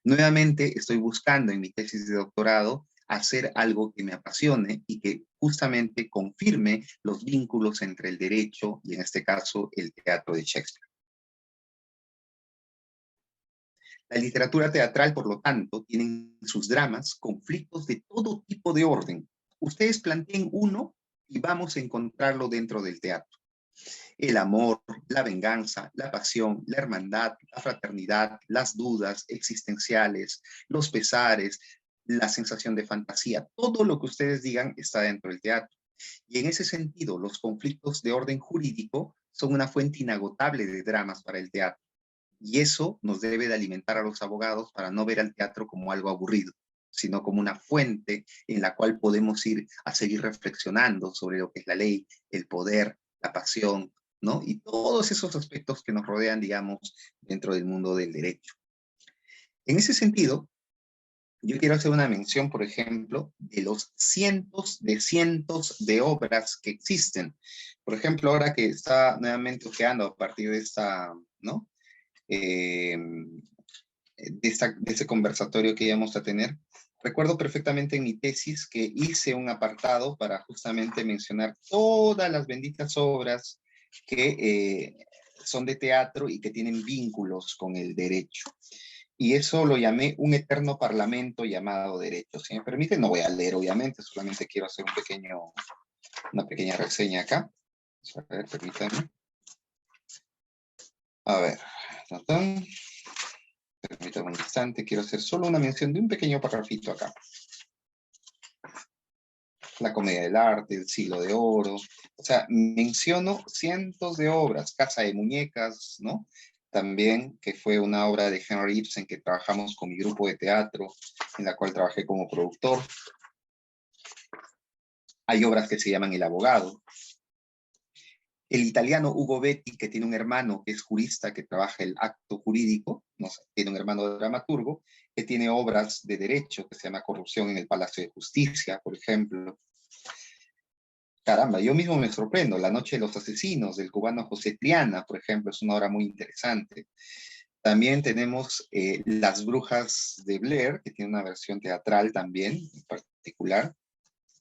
Nuevamente estoy buscando en mi tesis de doctorado hacer algo que me apasione y que justamente confirme los vínculos entre el derecho y en este caso el teatro de Shakespeare. La literatura teatral, por lo tanto, tiene en sus dramas conflictos de todo tipo de orden. Ustedes planteen uno y vamos a encontrarlo dentro del teatro. El amor, la venganza, la pasión, la hermandad, la fraternidad, las dudas existenciales, los pesares, la sensación de fantasía, todo lo que ustedes digan está dentro del teatro. Y en ese sentido, los conflictos de orden jurídico son una fuente inagotable de dramas para el teatro. Y eso nos debe de alimentar a los abogados para no ver al teatro como algo aburrido, sino como una fuente en la cual podemos ir a seguir reflexionando sobre lo que es la ley, el poder, la pasión, ¿no? Y todos esos aspectos que nos rodean, digamos, dentro del mundo del derecho. En ese sentido, yo quiero hacer una mención, por ejemplo, de los cientos de obras que existen. Por ejemplo, ahora que está nuevamente ojeando a partir de esta, ¿no? De ese conversatorio que íbamos a tener, recuerdo perfectamente en mi tesis que hice un apartado para justamente mencionar todas las benditas obras que son de teatro y que tienen vínculos con el derecho. Y eso lo llamé un eterno parlamento llamado derecho. Si me permite, no voy a leer, obviamente, solamente quiero hacer una pequeña reseña acá. A ver, permítanme. A ver. Permítanme un instante, quiero hacer solo una mención de un pequeño parrafito acá. La Comedia del Arte, El Siglo de Oro. O sea, menciono cientos de obras, Casa de Muñecas, ¿no? También, que fue una obra de Henry Ibsen que trabajamos con mi grupo de teatro, en la cual trabajé como productor. Hay obras que se llaman El Abogado. El italiano Ugo Betti, que tiene un hermano que es jurista, que trabaja el acto jurídico, no sé, tiene un hermano dramaturgo, que tiene obras de derecho, que se llama Corrupción en el Palacio de Justicia, por ejemplo. Caramba, yo mismo me sorprendo. La Noche de los Asesinos, del cubano José Triana, por ejemplo, es una obra muy interesante. También tenemos Las Brujas de Blair, que tiene una versión teatral también, en particular.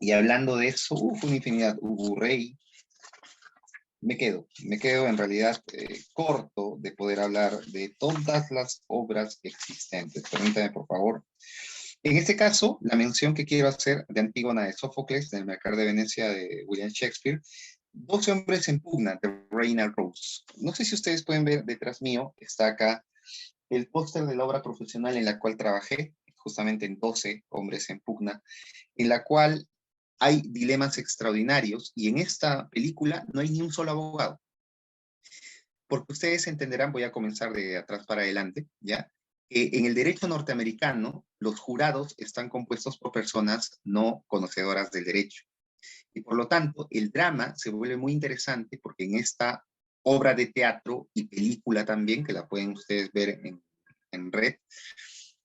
Y hablando de eso, una infinidad. Ubu Rey. Me quedo en realidad corto de poder hablar de todas las obras existentes. Permítame, por favor. En este caso, la mención que quiero hacer de Antígona de Sófocles, del Mercader de Venecia de William Shakespeare, 12 hombres en pugna, de Reynald Rose. No sé si ustedes pueden ver detrás mío, está acá el póster de la obra profesional en la cual trabajé, justamente en 12 hombres en pugna, en la cual hay dilemas extraordinarios y en esta película no hay ni un solo abogado. Porque ustedes entenderán, voy a comenzar de atrás para adelante, ¿ya? En el derecho norteamericano, los jurados están compuestos por personas no conocedoras del derecho. Y por lo tanto, el drama se vuelve muy interesante porque en esta obra de teatro y película también, que la pueden ustedes ver en red,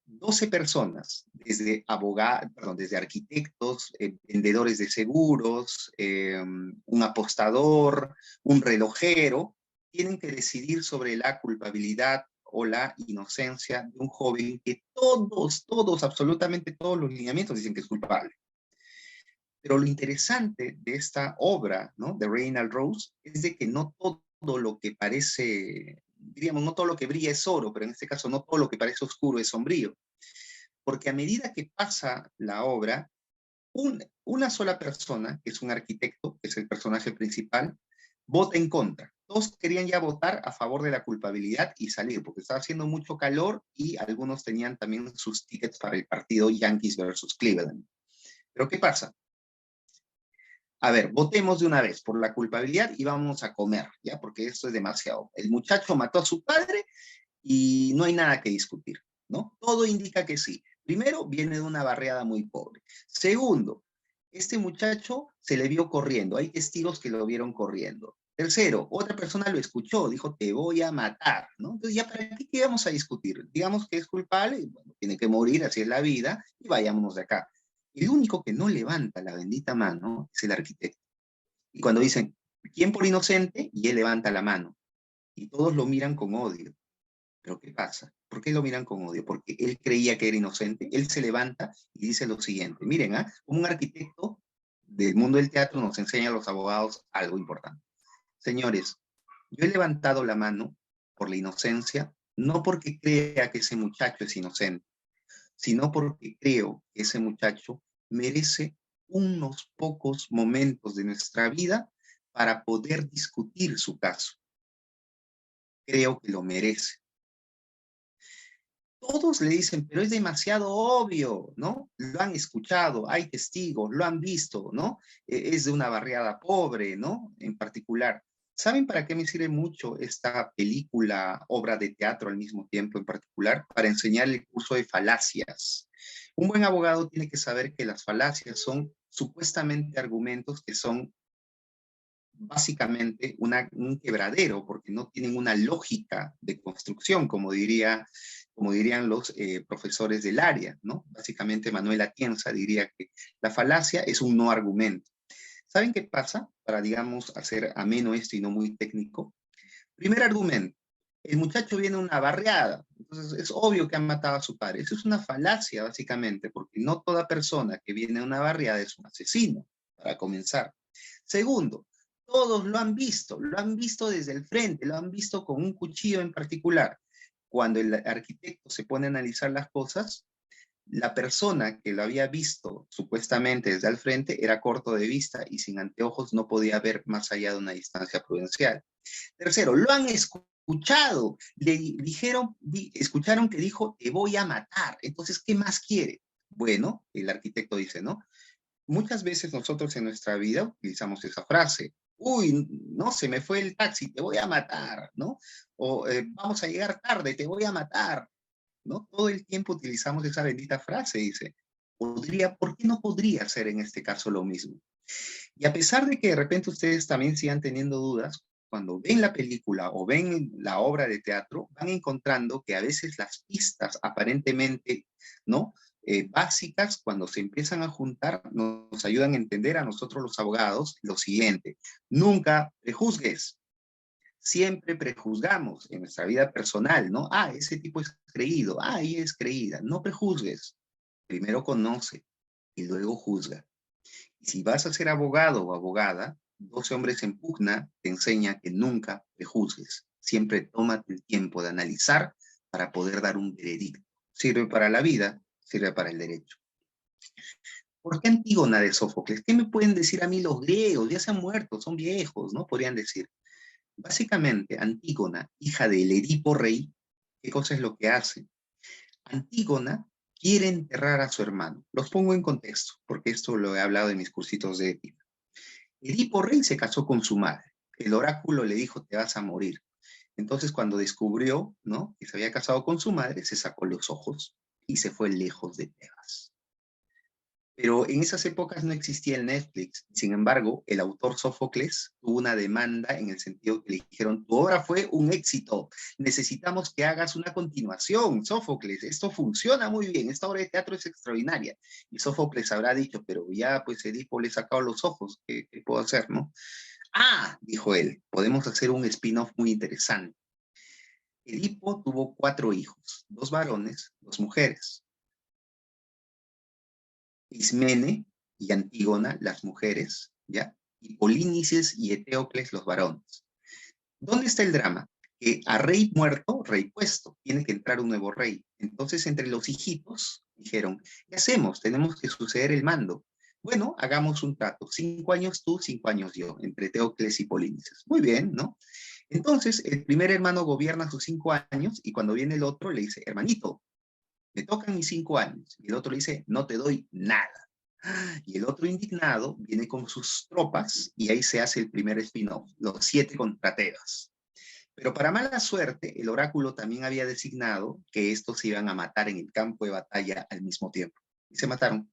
12 personas, desde abogados, desde arquitectos, vendedores de seguros, un apostador, un relojero, tienen que decidir sobre la culpabilidad o la inocencia de un joven que todos, absolutamente todos los lineamientos dicen que es culpable. Pero lo interesante de esta obra, ¿no?, de Reynald Rose, es de que no todo lo que parece, diríamos, no todo lo que brilla es oro, pero en este caso no todo lo que parece oscuro es sombrío. Porque a medida que pasa la obra, una sola persona, que es un arquitecto, que es el personaje principal, vota en contra. Todos querían ya votar a favor de la culpabilidad y salir, porque estaba haciendo mucho calor y algunos tenían también sus tickets para el partido Yankees versus Cleveland. Pero ¿qué pasa? A ver, votemos de una vez por la culpabilidad y vamos a comer, ¿ya? Porque esto es demasiado. El muchacho mató a su padre y no hay nada que discutir, ¿no? Todo indica que sí. Primero, viene de una barriada muy pobre. Segundo, este muchacho se le vio corriendo. Hay testigos que lo vieron corriendo. Tercero, otra persona lo escuchó, dijo, te voy a matar, ¿no? Entonces, ¿ya para qué vamos a discutir? Digamos que es culpable, y bueno, tiene que morir, así es la vida, y vayámonos de acá. El único que no levanta la bendita mano es el arquitecto. Y cuando dicen, ¿Quién por inocente? Y él levanta la mano. Y todos lo miran con odio. ¿Pero qué pasa? ¿Por qué lo miran con odio? Porque él creía que era inocente. Él se levanta y dice lo siguiente. Miren, como un arquitecto del mundo del teatro nos enseña a los abogados algo importante. Señores, yo he levantado la mano por la inocencia, no porque crea que ese muchacho es inocente, sino porque creo que ese muchacho merece unos pocos momentos de nuestra vida para poder discutir su caso. Creo que lo merece. Todos le dicen, pero es demasiado obvio, ¿no? Lo han escuchado, hay testigos, lo han visto, ¿no? Es de una barriada pobre, ¿no? En particular. ¿Saben para qué me sirve mucho esta película, obra de teatro al mismo tiempo en particular? Para enseñar el curso de falacias. Un buen abogado tiene que saber que las falacias son supuestamente argumentos que son básicamente un quebradero, porque no tienen una lógica de construcción, como dirían los profesores del área, ¿no? Básicamente Manuel Atienza diría que la falacia es un no argumento. ¿Saben qué pasa? Para, digamos, hacer ameno esto y no muy técnico. Primer argumento, el muchacho viene a una barriada, entonces es obvio que han matado a su padre. Eso es una falacia, básicamente, porque no toda persona que viene a una barriada es un asesino, para comenzar. Segundo, todos lo han visto desde el frente, lo han visto con un cuchillo en particular. Cuando el arquitecto se pone a analizar las cosas, la persona que lo había visto supuestamente desde el frente era corto de vista y sin anteojos no podía ver más allá de una distancia prudencial. Tercero, lo han escuchado, escucharon que dijo, te voy a matar. Entonces, ¿qué más quiere? Bueno, el arquitecto dice, ¿no? Muchas veces nosotros en nuestra vida utilizamos esa frase. Uy, no, se me fue el taxi, te voy a matar, ¿no? O vamos a llegar tarde, te voy a matar, ¿no? Todo el tiempo utilizamos esa bendita frase, dice. ¿Por qué no podría ser en este caso lo mismo? Y a pesar de que de repente ustedes también sigan teniendo dudas, cuando ven la película o ven la obra de teatro, van encontrando que a veces las pistas aparentemente, ¿no? Básicas, cuando se empiezan a juntar, nos ayudan a entender a nosotros los abogados lo siguiente. Nunca prejuzgues. Siempre prejuzgamos en nuestra vida personal, ¿no? Ese tipo es creído, ella es creída. No prejuzgues. Primero conoce y luego juzga. Y si vas a ser abogado o abogada, 12 hombres en pugna te enseña que nunca prejuzgues. Siempre tómate el tiempo de analizar para poder dar un veredicto. Sirve para la vida, sirve para el derecho. ¿Por qué Antígona de Sófocles? ¿Qué me pueden decir a mí los griegos? Ya se han muerto, son viejos, ¿no? Podrían decir. Básicamente, Antígona, hija del Edipo rey, ¿qué cosa es lo que hace? Antígona quiere enterrar a su hermano. Los pongo en contexto, porque esto lo he hablado en mis cursitos de ética. Edipo rey se casó con su madre. El oráculo le dijo, te vas a morir. Entonces, cuando descubrió, ¿no?, que se había casado con su madre, se sacó los ojos y se fue lejos de Tebas. Pero en esas épocas no existía el Netflix. Sin embargo, el autor Sófocles tuvo una demanda en el sentido que le dijeron, tu obra fue un éxito, necesitamos que hagas una continuación, Sófocles, esto funciona muy bien, esta obra de teatro es extraordinaria. Y Sófocles habrá dicho, pero ya pues Edipo le he sacado los ojos, ¿qué puedo hacer, no? Dijo él, podemos hacer un spin-off muy interesante. Edipo tuvo 4 hijos, 2 varones, 2 mujeres. Ismene y Antígona, las mujeres, ¿ya? Y Polínices y Eteocles, los varones. ¿Dónde está el drama? Que a rey muerto, rey puesto, tiene que entrar un nuevo rey. Entonces, entre los hijitos, dijeron, ¿qué hacemos? Tenemos que suceder el mando. Bueno, hagamos un trato, 5 años tú, 5 años yo, entre Eteocles y Polínices. Muy bien, ¿no? Entonces, el primer hermano gobierna sus 5 años y cuando viene el otro le dice, hermanito, me tocan mis 5 años. Y el otro le dice, no te doy nada. Y el otro indignado viene con sus tropas y ahí se hace el primer spin-off, los 7 contra Tebas. Pero para mala suerte, el oráculo también había designado que estos se iban a matar en el campo de batalla al mismo tiempo. Y se mataron.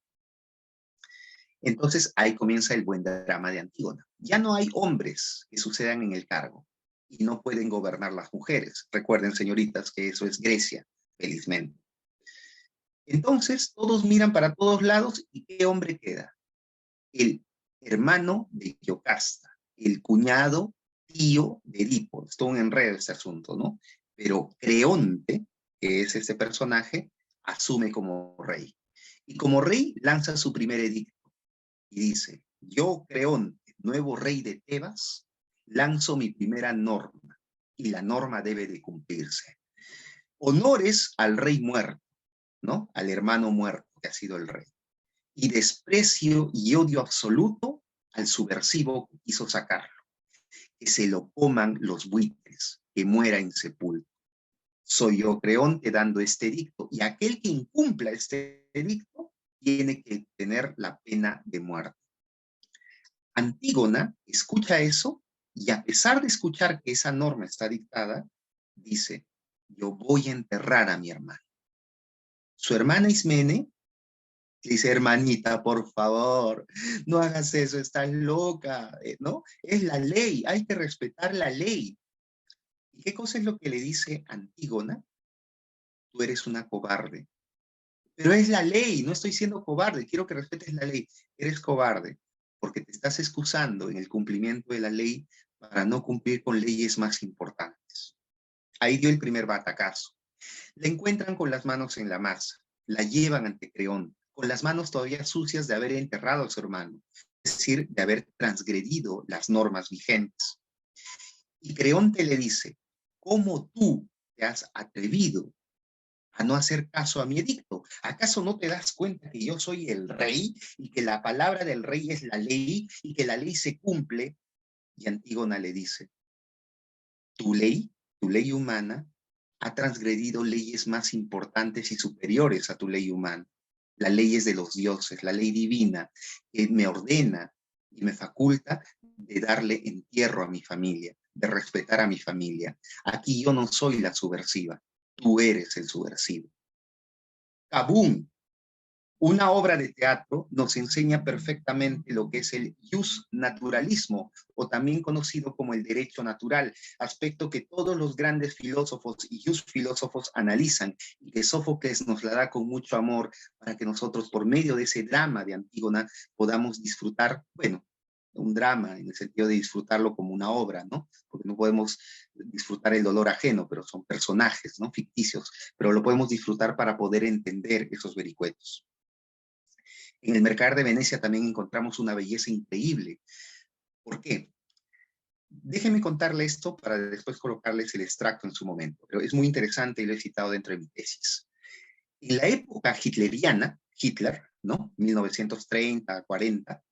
Entonces ahí comienza el buen drama de Antígona. Ya no hay hombres que sucedan en el cargo y no pueden gobernar las mujeres. Recuerden, señoritas, que eso es Grecia, felizmente. Entonces, todos miran para todos lados y ¿qué hombre queda? El hermano de Yocasta. el cuñado, tío de Edipo. Es todo un enredo este asunto, ¿no? Pero Creonte, que es este personaje, asume como rey. Y como rey lanza su primer edicto y dice, yo, Creonte, nuevo rey de Tebas, lanzo mi primera norma y la norma debe de cumplirse. Honores al rey muerto, ¿no? Al hermano muerto que ha sido el rey. Y desprecio y odio absoluto al subversivo que quiso sacarlo. Que se lo coman los buitres, que muera insepulto. Soy yo, Creonte, dando este edicto, y aquel que incumpla este edicto tiene que tener la pena de muerte. Antígona escucha eso y a pesar de escuchar que esa norma está dictada, dice, yo voy a enterrar a mi hermano. Su hermana Ismene le dice, hermanita, por favor, no hagas eso, estás loca, ¿no? Es la ley, hay que respetar la ley. ¿Y qué cosa es lo que le dice Antígona? Tú eres una cobarde. Pero es la ley, no estoy siendo cobarde, quiero que respetes la ley. Eres cobarde porque te estás excusando en el cumplimiento de la ley para no cumplir con leyes más importantes. Ahí dio el primer batacazo. La encuentran con las manos en la masa, la llevan ante Creón, con las manos todavía sucias de haber enterrado a su hermano, es decir, de haber transgredido las normas vigentes. Y Creonte le dice, ¿cómo tú te has atrevido a no hacer caso a mi edicto? ¿Acaso no te das cuenta que yo soy el rey y que la palabra del rey es la ley y que la ley se cumple? Y Antígona le dice, tu ley humana, ha transgredido leyes más importantes y superiores a tu ley humana. Las leyes de los dioses, la ley divina, que me ordena y me faculta de darle entierro a mi familia, de respetar a mi familia. Aquí yo no soy la subversiva, tú eres el subversivo. ¡Kabum! Una obra de teatro nos enseña perfectamente lo que es el jus naturalismo, o también conocido como el derecho natural, aspecto que todos los grandes filósofos y jus filósofos analizan, y que Sófocles nos la da con mucho amor para que nosotros, por medio de ese drama de Antígona, podamos disfrutar, bueno, un drama en el sentido de disfrutarlo como una obra, ¿no? Porque no podemos disfrutar el dolor ajeno, pero son personajes, ¿no? Ficticios, pero lo podemos disfrutar para poder entender esos vericuetos. En el Mercader de Venecia también encontramos una belleza increíble. ¿Por qué? Déjenme contarle esto para después colocarles el extracto en su momento, pero es muy interesante y lo he citado dentro de mi tesis. En la época hitleriana, Hitler, ¿no? 1930, 40,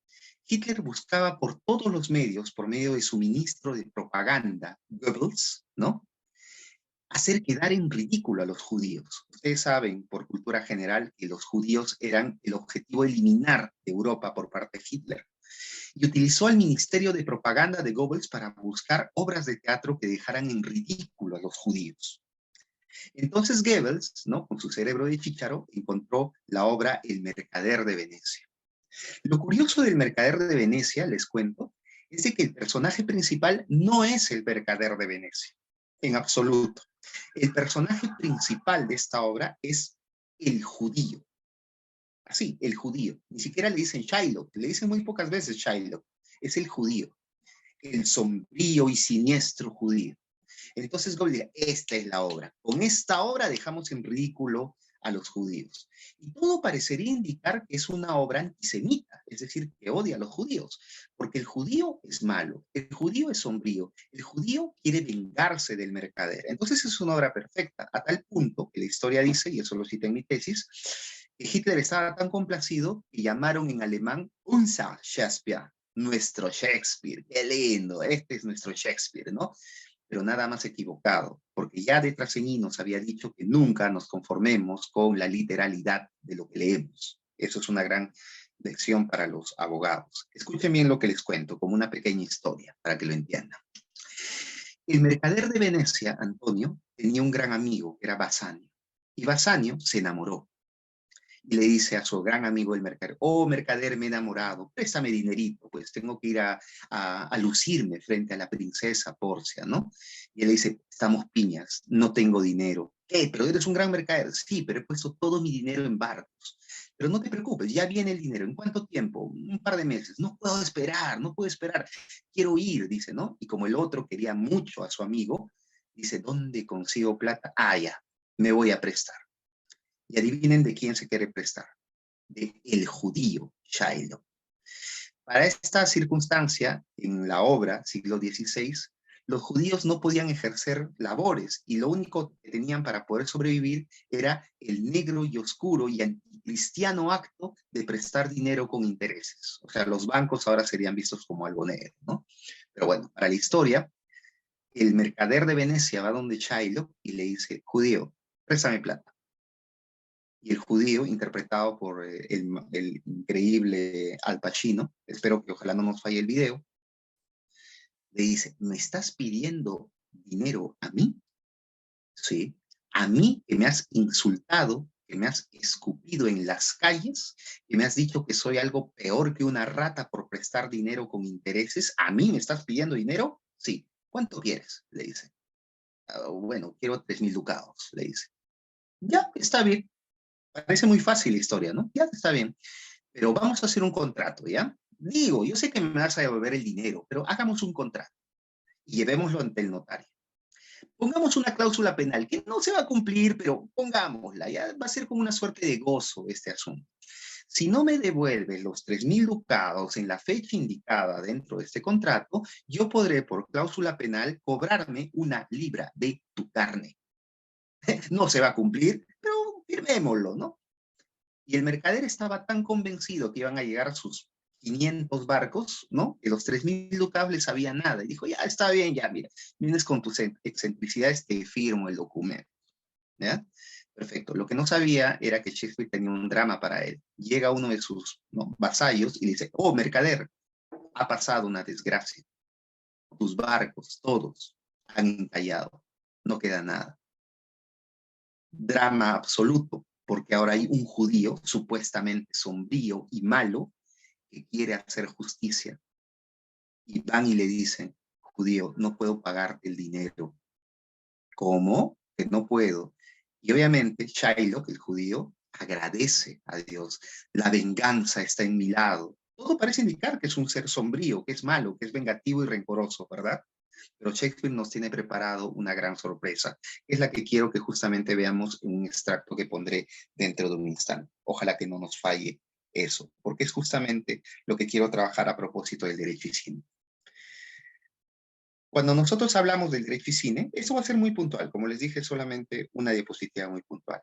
Hitler buscaba por todos los medios, por medio de su ministro de propaganda, Goebbels, ¿no? Hacer quedar en ridículo a los judíos. Ustedes saben, por cultura general, que los judíos eran el objetivo a eliminar de Europa por parte de Hitler. Y utilizó al Ministerio de Propaganda de Goebbels para buscar obras de teatro que dejaran en ridículo a los judíos. Entonces Goebbels, ¿no? Con su cerebro de chícharo, encontró la obra El Mercader de Venecia. Lo curioso del Mercader de Venecia, les cuento, es de que el personaje principal no es el Mercader de Venecia, en absoluto. El personaje principal de esta obra es el judío. Así, el judío. Ni siquiera le dicen Shylock, le dicen muy pocas veces Shylock. Es el judío, el sombrío y siniestro judío. Entonces Goebbels dice, esta es la obra. Con esta obra dejamos en ridículo a los judíos. Y todo parecería indicar que es una obra antisemita, es decir, que odia a los judíos, porque el judío es malo, el judío es sombrío, el judío quiere vengarse del mercader. Entonces es una obra perfecta, a tal punto que la historia dice, y eso lo cita en mi tesis, que Hitler estaba tan complacido que llamaron en alemán unser Shakespeare, nuestro Shakespeare, qué lindo, este es nuestro Shakespeare, ¿no? Pero nada más equivocado, porque ya de Traseñí nos había dicho que nunca nos conformemos con la literalidad de lo que leemos. Eso es una gran lección para los abogados. Escuchen bien lo que les cuento, como una pequeña historia, para que lo entiendan. El mercader de Venecia, Antonio, tenía un gran amigo, que era Bassanio, y Bassanio se enamoró. Y le dice a su gran amigo el mercader, oh mercader, me he enamorado, préstame dinerito, pues tengo que ir a lucirme frente a la princesa Porcia, ¿no? Y él le dice, estamos piñas, no tengo dinero. ¿Qué? Pero eres un gran mercader. Sí, pero he puesto todo mi dinero en barcos. pero no te preocupes, ya viene el dinero. ¿En cuánto tiempo? Un par de meses. No puedo esperar, no puedo esperar. Quiero ir, dice, ¿no? Y como el otro quería mucho a su amigo, dice, ¿dónde consigo plata? Ah, ya, me voy a prestar. Y adivinen de quién se quiere prestar. De el judío Shiloh. Para esta circunstancia, en la obra, siglo XVI, los judíos no podían ejercer labores y lo único que tenían para poder sobrevivir era el negro y oscuro y anticristiano acto de prestar dinero con intereses. O sea, los bancos ahora serían vistos como algo negro, ¿no? Pero bueno, para la historia, el mercader de Venecia va donde Shiloh y le dice, judío, préstame plata. Y el judío, interpretado por el increíble Al Pacino, espero que ojalá no nos falle el video, le dice, ¿me estás pidiendo dinero a mí? Sí. A mí que me has insultado, que me has escupido en las calles, que me has dicho que soy algo peor que una rata por prestar dinero con intereses, ¿a mí me estás pidiendo dinero? Sí. ¿Cuánto quieres? Le dice. Bueno, quiero 3.000 ducados, le dice. Ya, está bien. Parece muy fácil la historia, ¿no? Ya, está bien. Pero vamos a hacer un contrato, ¿ya? Digo, yo sé que me vas a devolver el dinero, pero hagamos un contrato y llevémoslo ante el notario. Pongamos una cláusula penal que no se va a cumplir, pero pongámosla, ya va a ser como una suerte de gozo este asunto. Si no me devuelves los 3.000 ducados en la fecha indicada dentro de este contrato, yo podré por cláusula penal cobrarme 1 libra de tu carne. No se va a cumplir, pero firmémoslo, ¿no? Y el mercader estaba tan convencido que iban a llegar sus 500 barcos, ¿no? Que los 3.000 ducados les sabía nada. Y dijo, ya, está bien, ya, mira, vienes con tus excentricidades, te firmo el documento, ¿ya? Perfecto. Lo que no sabía era que Shakespeare tenía un drama para él. Llega uno de sus, ¿no?, vasallos y le dice, oh, mercader, ha pasado una desgracia. Tus barcos, todos, han encallado. No queda nada. Drama absoluto, porque ahora hay un judío supuestamente sombrío y malo que quiere hacer justicia. Y van y le dicen, judío, no puedo pagarte el dinero. ¿Cómo? Que no puedo. Y obviamente Shiloh, el judío, agradece a Dios. La venganza está en mi lado. Todo parece indicar que es un ser sombrío, que es malo, que es vengativo y rencoroso, ¿verdad? Pero Shakespeare nos tiene preparado una gran sorpresa, que es la que quiero que justamente veamos en un extracto que pondré dentro de un instante. Ojalá que no nos falle eso, porque es justamente lo que quiero trabajar a propósito del derecho y cine. Cuando nosotros hablamos del derecho y cine, eso va a ser muy puntual, como les dije, solamente una diapositiva muy puntual.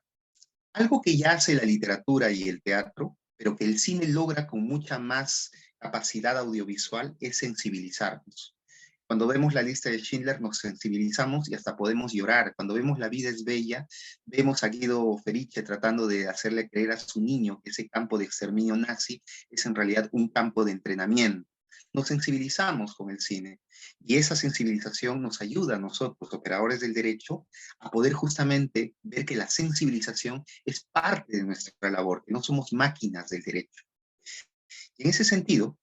Algo que ya hace la literatura y el teatro, pero que el cine logra con mucha más capacidad audiovisual, es sensibilizarnos. Cuando vemos la lista de Schindler nos sensibilizamos y hasta podemos llorar. Cuando vemos La vida es bella, vemos a Guido Ferice tratando de hacerle creer a su niño que ese campo de exterminio nazi es en realidad un campo de entrenamiento. Nos sensibilizamos con el cine y esa sensibilización nos ayuda a nosotros, operadores del derecho, a poder justamente ver que la sensibilización es parte de nuestra labor, que no somos máquinas del derecho. Y en ese sentido,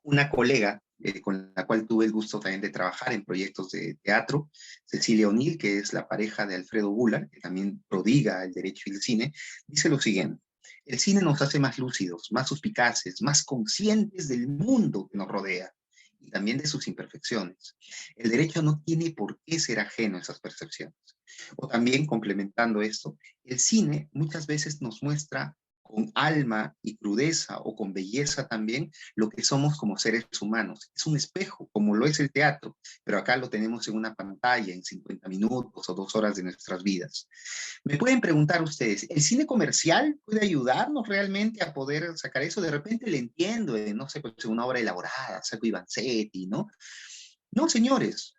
una colega con la cual tuve el gusto también de trabajar en proyectos de teatro, Cecilia O'Neill, que es la pareja de Alfredo Bular, que también prodiga el derecho y el cine, dice lo siguiente: el cine nos hace más lúcidos, más suspicaces, más conscientes del mundo que nos rodea y también de sus imperfecciones. El derecho no tiene por qué ser ajeno a esas percepciones. O también, complementando esto, el cine muchas veces nos muestra con alma y crudeza o con belleza también lo que somos como seres humanos. Es un espejo, como lo es el teatro, pero acá lo tenemos en una pantalla en 50 minutos o 2 horas de nuestras vidas. Me pueden preguntar ustedes, ¿el cine comercial puede ayudarnos realmente a poder sacar eso? De repente le entiendo, no sé, pues una obra elaborada, Sacco y Vanzetti, ¿no? No, señores,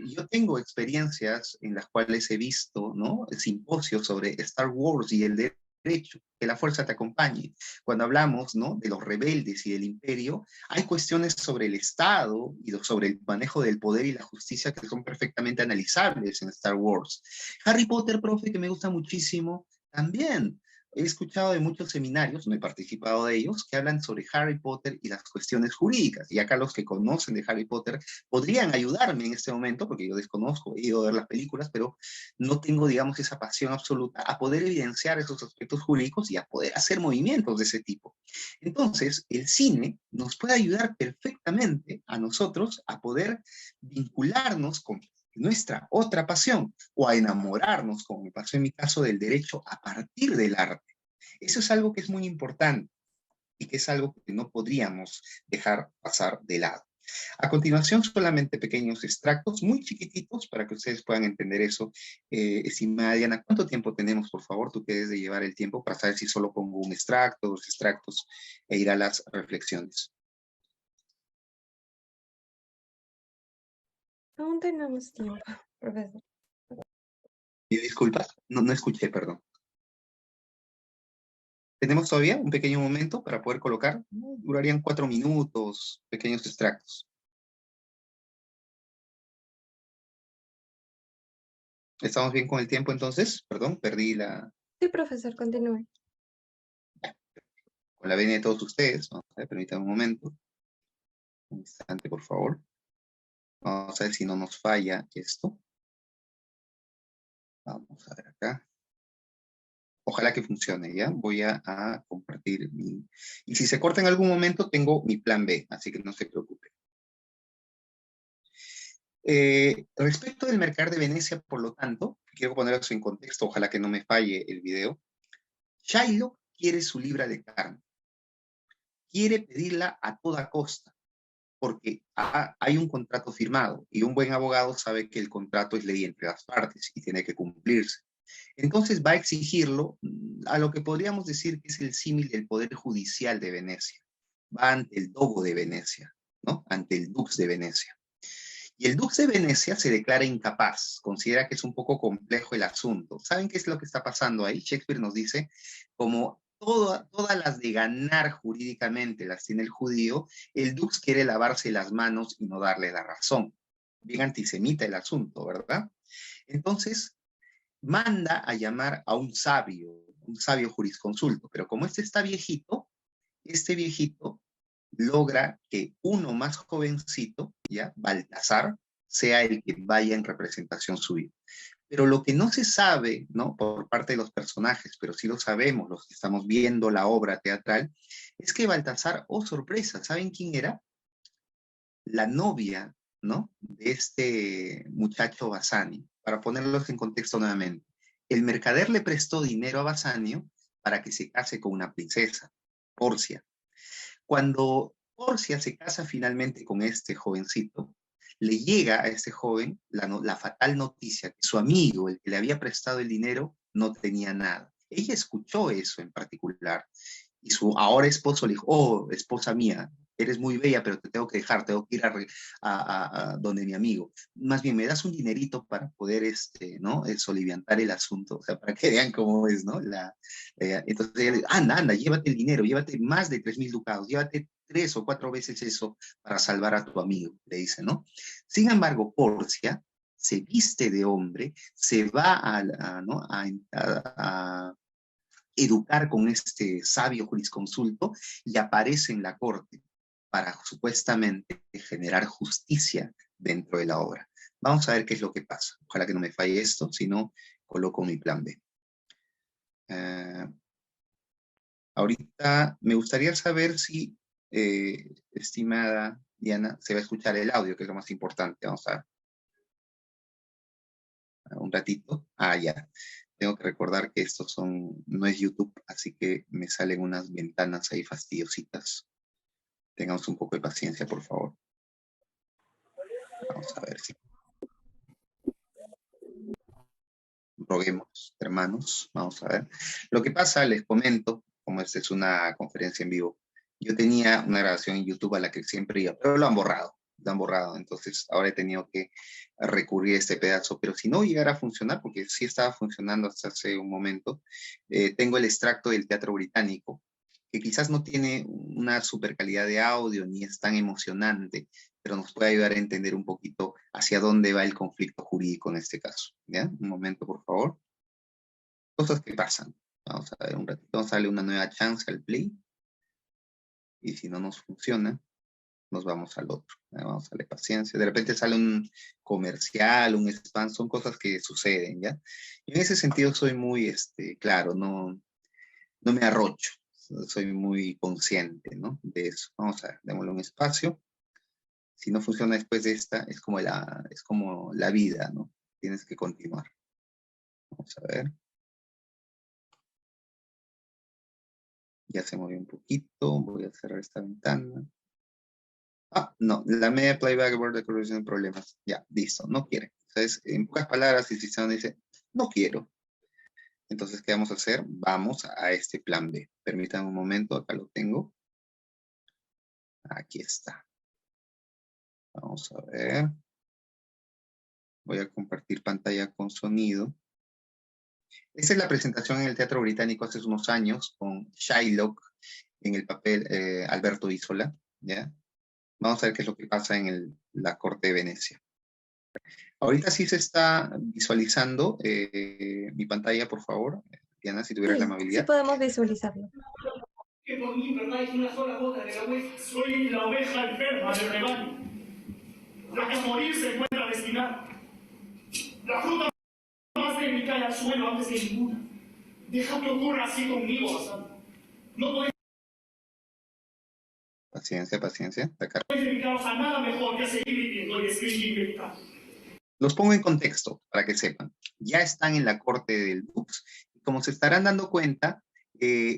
yo tengo experiencias en las cuales he visto, ¿no?, simposios sobre Star Wars y el derecho, que la fuerza te acompañe. Cuando hablamos, ¿no?, de los rebeldes y del imperio, hay cuestiones sobre el Estado y sobre el manejo del poder y la justicia que son perfectamente analizables en Star Wars. Harry Potter, profe, que me gusta muchísimo, también. he escuchado de muchos seminarios, no he participado de ellos, que hablan sobre Harry Potter y las cuestiones jurídicas. Y acá los que conocen de Harry Potter podrían ayudarme en este momento, porque yo desconozco, he ido a ver las películas, pero no tengo, digamos, esa pasión absoluta a poder evidenciar esos aspectos jurídicos y a poder hacer movimientos de ese tipo. Entonces, el cine nos puede ayudar perfectamente a nosotros a poder vincularnos con nuestra otra pasión o a enamorarnos, como me pasó en mi caso, del derecho a partir del arte. Eso es algo que es muy importante y que es algo que no podríamos dejar pasar de lado. A continuación, solamente pequeños extractos muy chiquititos para que ustedes puedan entender eso. Estimada Diana, ¿cuánto tiempo tenemos, por favor? Tú que debes de llevar el tiempo para saber si solo pongo un extracto, dos extractos e ir a las reflexiones. Aún tenemos tiempo, profesor. Y disculpa, no escuché, perdón. ¿Tenemos todavía un pequeño momento para poder colocar? Durarían 4 minutos, pequeños extractos. ¿Estamos bien con el tiempo entonces? Perdón, perdí la... Sí, profesor, continúe. Con la venia de todos ustedes. Vamos a ver, permítanme un momento. Un instante, por favor. Vamos a ver si no nos falla esto. Vamos a ver acá. Ojalá que funcione, ¿ya? Voy a compartir mi... Y si se corta en algún momento, tengo mi plan B, así que no se preocupe. Respecto del mercader de Venecia, por lo tanto, quiero poner eso en contexto, ojalá que no me falle el video. Shylock quiere su libra de carne. Quiere pedirla a toda costa, porque hay un contrato firmado y un buen abogado sabe que el contrato es ley entre las partes y tiene que cumplirse. Entonces va a exigirlo a lo que podríamos decir que es el símil del Poder Judicial de Venecia. Va ante el Dogo de Venecia, ¿no? Ante el Dux de Venecia. Y el Dux de Venecia se declara incapaz, considera que es un poco complejo el asunto. ¿Saben qué es lo que está pasando ahí? Shakespeare nos dice, como todas las de ganar jurídicamente las tiene el judío, el Dux quiere lavarse las manos y no darle la razón. Bien antisemita el asunto, ¿verdad? Entonces, manda a llamar a un sabio jurisconsulto, pero como este está viejito, este viejito logra que uno más jovencito, ya, Baltasar, sea el que vaya en representación suya. Pero lo que no se sabe, ¿no? Por parte de los personajes, pero sí lo sabemos los que estamos viendo la obra teatral, es que Baltasar, oh sorpresa, ¿saben quién era? La novia, ¿no? De este muchacho Bassanio. Para ponerlos en contexto nuevamente. El mercader le prestó dinero a Bassanio para que se case con una princesa, Porcia. Cuando Porcia se casa finalmente con este jovencito, le llega a este joven la fatal noticia que su amigo, el que le había prestado el dinero, no tenía nada. Ella escuchó eso en particular y su ahora esposo le dijo, oh, esposa mía, eres muy bella, pero te tengo que dejar, tengo que ir a donde mi amigo. Más bien, me das un dinerito para poder, ¿no? Soliviantar el asunto, o sea, para que vean cómo es, ¿no? Entonces ella le dice, anda, llévate el dinero, llévate más de 3.000 ducados, llévate 3 o 4 veces eso para salvar a tu amigo, le dice, ¿no? Sin embargo, Porcia se viste de hombre, se va ¿no? a educar con este sabio jurisconsulto y aparece en la corte para supuestamente generar justicia dentro de la obra. Vamos a ver qué es lo que pasa. Ojalá que no me falle esto, si no, coloco mi plan B. Ahorita me gustaría saber si, estimada Diana, se va a escuchar el audio, que es lo más importante. Vamos a ver. Un ratito. Ya. Tengo que recordar que estos no es YouTube, así que me salen unas ventanas ahí fastidiositas. Tengamos un poco de paciencia, por favor. Vamos a ver si... Roguemos, hermanos. Vamos a ver. Lo que pasa, les comento, como esta es una conferencia en vivo, yo tenía una grabación en YouTube a la que siempre iba, pero lo han borrado. Entonces ahora he tenido que recurrir a este pedazo, pero si no llegara a funcionar, porque sí estaba funcionando hasta hace un momento, tengo el extracto del teatro británico, que quizás no tiene una super calidad de audio ni es tan emocionante, pero nos puede ayudar a entender un poquito hacia dónde va el conflicto jurídico en este caso. ¿Ya? Un momento, por favor. Cosas que pasan. Vamos a ver un ratito, sale una nueva chance al play. Y si no nos funciona, nos vamos al otro. Vamos a darle paciencia. De repente sale un comercial, un spam, son cosas que suceden, ¿ya? Y en ese sentido soy muy, claro, no me arrocho. Soy muy consciente, ¿no? De eso. Vamos a ver, démosle un espacio. Si no funciona después de esta, es como la vida, ¿no? Tienes que continuar. Vamos a ver. Ya se movió un poquito. Voy a cerrar esta ventana. Ah, no, la media playback board de corrección de problemas. Ya, listo, no quiere. Entonces, en pocas palabras, el sistema dice, no quiero. Entonces, ¿qué vamos a hacer? Vamos a este plan B. Permítanme un momento, acá lo tengo. Aquí está. Vamos a ver. Voy a compartir pantalla con sonido. Esta es la presentación en el Teatro Británico hace unos años con Shylock en el papel Alberto Isola, ¿ya? Vamos a ver qué es lo que pasa en la Corte de Venecia. Ahorita sí se está visualizando mi pantalla, por favor. Diana, si tuvieras la amabilidad. Sí podemos visualizarlo. Que por mí perdáis una sola gota de la oveja. Soy la oveja enferma del rebaño, la que a morir se encuentra destinada. La fruta más débil cae al suelo antes que ninguna. Deja que ocurra así conmigo, Hassan. No podéis Paciencia. Acá. dedicaros a nada mejor que a seguir viviendo y escribir inventando. Los pongo en contexto para que sepan. Ya están en la corte del Dux. Y como se estarán dando cuenta,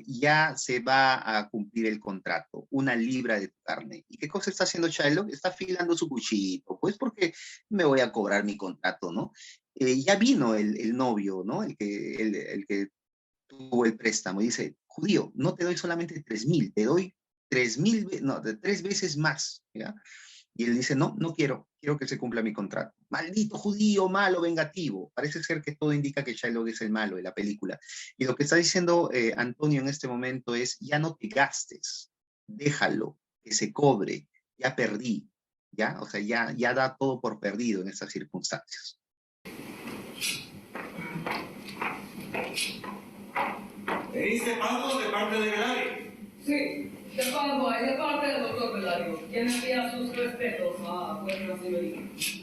ya se va a cumplir el contrato. 1 libra de carne. ¿Y qué cosa está haciendo Shylock? Está afilando su cuchillito. Pues porque me voy a cobrar mi contrato, ¿no? Ya vino el novio, ¿no? El que tuvo el préstamo. Y dice, judío, no te doy solamente 3,000, te doy 3 veces más, ¿ya? Y él dice, no quiero que se cumpla mi contrato. Maldito judío, malo, vengativo. Parece ser que todo indica que Shylock es el malo de la película. Y lo que está diciendo Antonio en este momento es, ya no te gastes, déjalo, que se cobre, ya perdí, ¿ya? O sea, ya da todo por perdido en estas circunstancias. ¿Pediste pago de parte de Velario? Sí, de pago hay de parte del doctor Velario, quien envía sus respetos a vuestra señorita.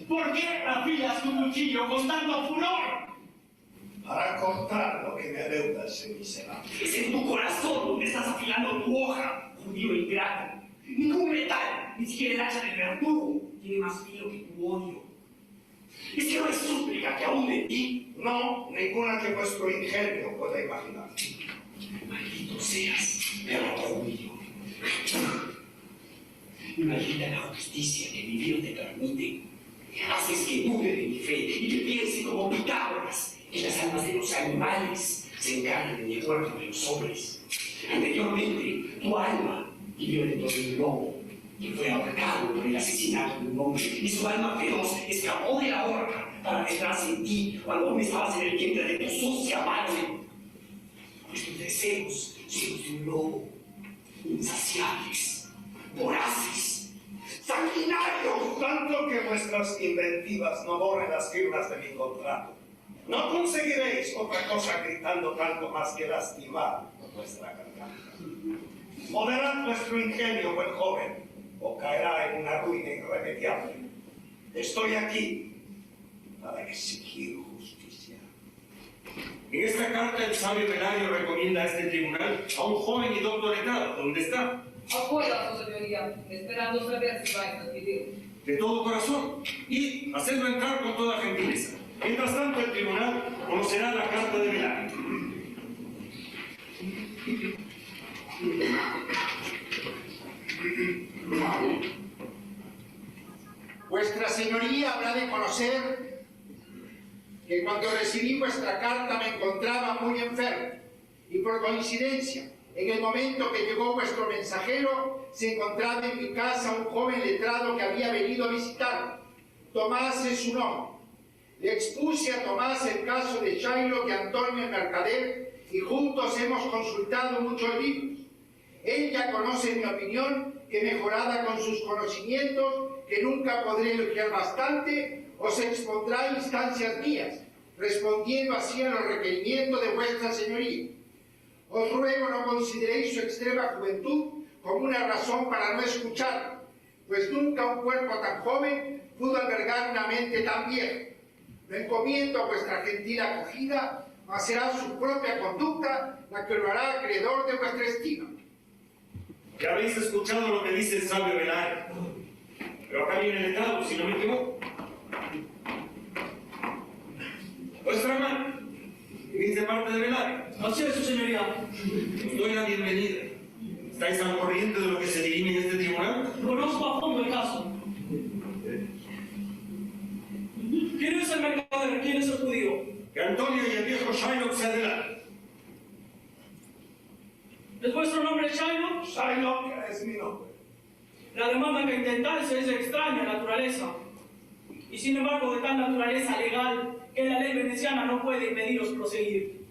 ¿Por qué afilas tu cuchillo con tanto furor? Para cortar lo que me adeuda ese miserable. Es en tu corazón donde estás afilando tu hoja, judío ingrato. Ningún metal, ni siquiera el hacha del verdugo, tiene más filo que tu odio. Es que no es súplica que aún de ti. No, ninguna que vuestro ingenio pueda imaginar. Maldito seas, perro judío. Maldita la justicia que mi Dios te permite. Haces que dude de mi fe y que piense como Pitágoras que las almas de los animales se encarnan en el cuerpo de los hombres. Anteriormente, tu alma vivió dentro de un lobo que fue ahorcado por el asesinato de un hombre y su alma feroz escapó de la horca para adentrarse en ti cuando aún estabas en el vientre de tu sucia madre. Pues tus deseos son los de un lobo, insaciables, voraces, sanguinarios. Tanto que vuestras inventivas no borren las firmas de mi contrato. No conseguiréis otra cosa gritando tanto más que lastimar vuestra garganta. Moderad vuestro ingenio, buen joven, o caerá en una ruina irremediable. Estoy aquí para exigir justicia. En esta carta el sabio Velario recomienda a este tribunal a un joven y docto letrado. ¿Dónde está? Afuera, su señoría, esperando saber si vais a adquirir. De todo corazón, y hacerlo entrar con toda gentileza. Mientras tanto, el tribunal conocerá la carta de Velario. Vuestra señoría habrá de conocer que cuando recibí vuestra carta me encontraba muy enfermo y por coincidencia, en el momento que llegó vuestro mensajero, se encontraba en mi casa un joven letrado que había venido a visitarme. Tomás es su nombre. Le expuse a Tomás el caso de Shylock y Antonio el mercader y juntos hemos consultado muchos libros. Él ya conoce mi opinión, que mejorada con sus conocimientos, que nunca podré elogiar bastante, os expondrá a instancias mías, respondiendo así a los requerimientos de vuestra señoría. Os ruego no consideréis su extrema juventud como una razón para no escuchar, pues nunca un cuerpo tan joven pudo albergar una mente tan vieja. Lo encomiendo a vuestra gentil acogida, mas será su propia conducta la que lo hará acreedor de vuestra estima. Ya habéis escuchado lo que dice el sabio Belario. Pero acá viene el letrado, si no me equivoco. Vuestra hermana, ¿venís de parte de Belario? Así es, su señoría. Os doy la bienvenida. ¿Estáis al corriente de lo que se dirime en este tribunal? Conozco a fondo el caso. ¿Quién es el mercader? ¿Quién es el judío? Que Antonio y el viejo Shylock se adelanten. ¿Es vuestro nombre Shylock? Shylock es mi nombre. La demanda que intentáis es de extraña naturaleza. Y sin embargo, de tal naturaleza legal que la ley veneciana no puede impediros proseguir.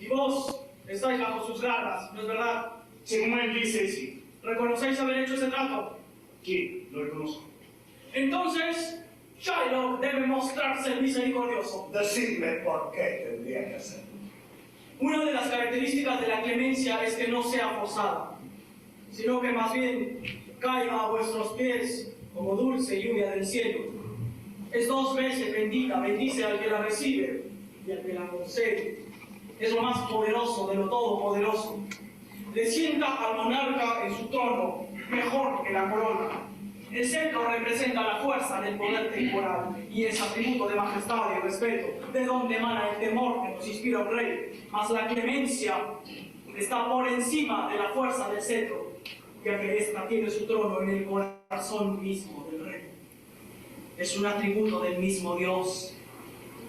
Y vos estáis bajo sus garras, ¿no es verdad? Según él dice, sí. ¿Reconocéis haber hecho ese trato? ¿Quién? Lo reconozco. Entonces, Shylock debe mostrarse misericordioso. Decidme por qué tendría que hacerlo. Una de las características de la clemencia es que no sea forzada, sino que más bien caiga a vuestros pies como dulce lluvia del cielo. Es dos veces bendita, bendice al que la recibe y al que la concede. Es lo más poderoso de lo todopoderoso. Le sienta al monarca en su trono, mejor que la corona. El cetro representa la fuerza del poder temporal y es atributo de majestad y respeto, de donde emana el temor que nos inspira un rey. Mas la clemencia está por encima de la fuerza del cetro, ya que ésta tiene su trono en el corazón mismo del rey. Es un atributo del mismo Dios,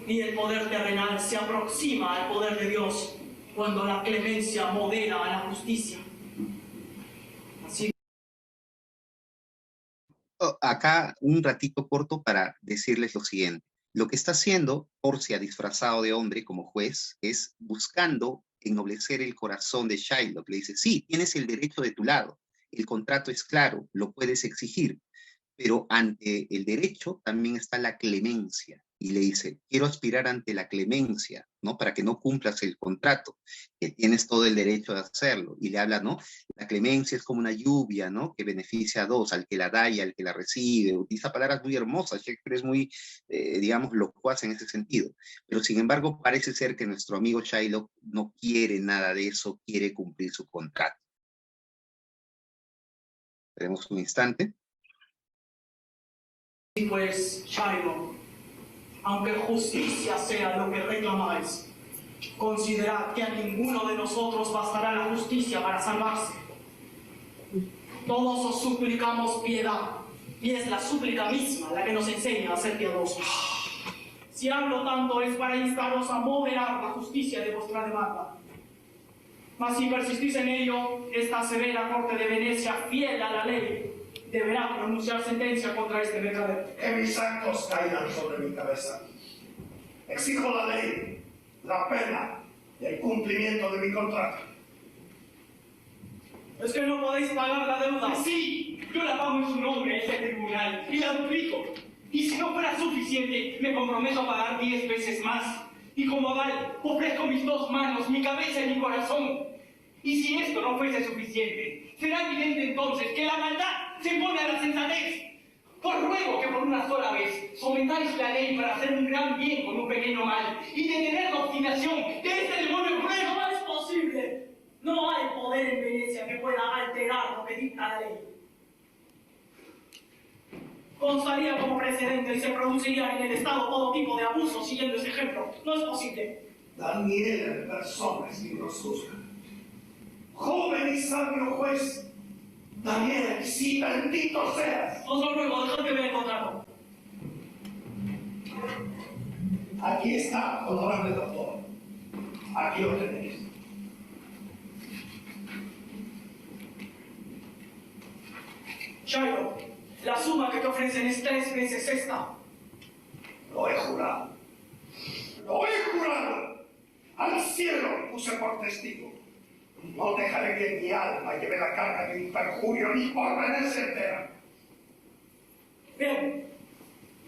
y el poder terrenal se aproxima al poder de Dios cuando la clemencia modera a la justicia. Así. Acá un ratito corto para decirles lo siguiente. Lo que está haciendo Porcia, disfrazado de hombre como juez, es buscando ennoblecer el corazón de Shylock. Le dice, sí, tienes el derecho de tu lado, el contrato es claro, lo puedes exigir, pero ante el derecho también está la clemencia. Y le dice, quiero aspirar ante la clemencia, ¿no? Para que no cumplas el contrato, que tienes todo el derecho de hacerlo. Y le habla, ¿no? La clemencia es como una lluvia, ¿no? Que beneficia a dos, al que la da y al que la recibe. Utiliza palabras muy hermosas, Shakespeare es muy, digamos, locuaz en ese sentido. Pero sin embargo, parece ser que nuestro amigo Shylock no quiere nada de eso, quiere cumplir su contrato. Esperemos un instante. Y pues, Shylock, aunque justicia sea lo que reclamáis, considerad que a ninguno de nosotros bastará la justicia para salvarse. Todos os suplicamos piedad, y es la súplica misma la que nos enseña a ser piadosos. Si hablo tanto es para instaros a moderar la justicia de vuestra demanda. Mas si persistís en ello, esta severa corte de Venecia, fiel a la ley, deberá pronunciar sentencia contra este mercader. Que mis actos caigan sobre mi cabeza. Exijo la ley, la pena y el cumplimiento de mi contrato. ¿Es que no podéis pagar la deuda? Sí, yo la pago en su nombre a este tribunal y la duplico. Y si no fuera suficiente, me comprometo a pagar 10 veces más. Y como aval, ofrezco mis dos manos, mi cabeza y mi corazón. Y si esto no fuese suficiente, será evidente entonces que la maldad se impone a la sensatez. Os ruego que por una sola vez sometáis la ley para hacer un gran bien con un pequeño mal y detener la obstinación de este demonio cruel. ¡No es posible! No hay poder en Venecia que pueda alterar lo que dicta la ley. Constaría como precedente y se produciría en el Estado todo tipo de abusos siguiendo ese ejemplo. No es posible. Daniel en persona es quien nos juzga. Joven y sabio juez, Daniel, sí, bendito seas. Os lo ruego, dejad que vea el contrato. Aquí está, honorable doctor. Aquí lo tenéis. Shylock, la suma que te ofrecen es 3 veces esta. Lo he jurado. Lo he jurado. Al cielo puse por testigo. No dejaré que mi alma lleve la carga de un perjurio ni por Venecia entera. Bien,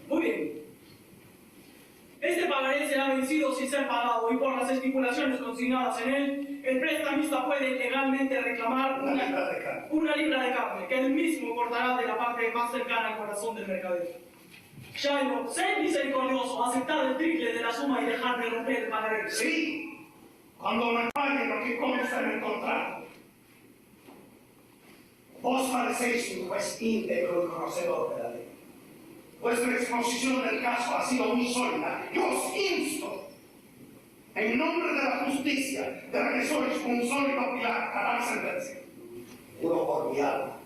muy bien. Este pagaré será vencido sin ser pagado y por las estipulaciones consignadas en él, el prestamista puede legalmente reclamar una libra de carne que él mismo cortará de la parte más cercana al corazón del mercader. Shylock, sé misericordioso, aceptar el triple de la suma y dejar de romper el pagaré. Sí, cuando me paguen lo que consta en el contrato. Vos parecéis un juez íntegro y conocedor de la ley. Vuestra exposición del caso ha sido muy sólida. Yo os insto, en nombre de la justicia, de la que sois un sólido pilar, a dar sentencia. Juro por mi alma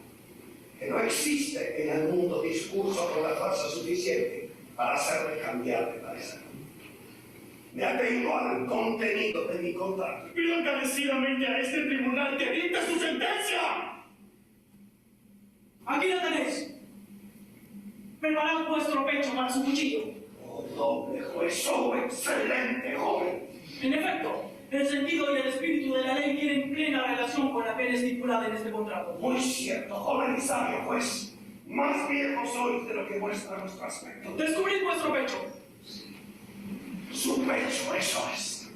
que no existe en el mundo discurso con la fuerza suficiente para hacerme cambiar de parecer. Me atengo al contenido de mi contrato. Pido encarecidamente a este tribunal que dicte su sentencia. Aquí la tenéis. Preparad vuestro pecho para su cuchillo. Oh, noble juez, oh, excelente joven. En efecto, el sentido y el espíritu de la ley tienen plena relación con la pena estipulada en este contrato. Muy cierto, joven y sabio juez. Más viejo sois de lo que muestra vuestro aspecto. Descubrid vuestro pecho. Su pecho, eso es.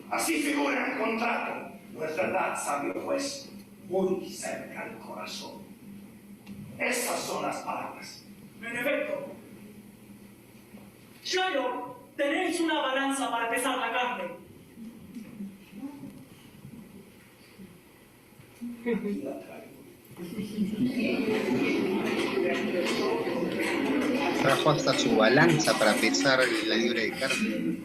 Así figura en el contrato. No es verdad, sabio juez. Muy cerca del corazón. Esas son las palabras. En efecto. Shylock, tenéis una balanza para pesar la carne. Aquí la traigo. Trajo hasta su balanza para pesar la libra de carne.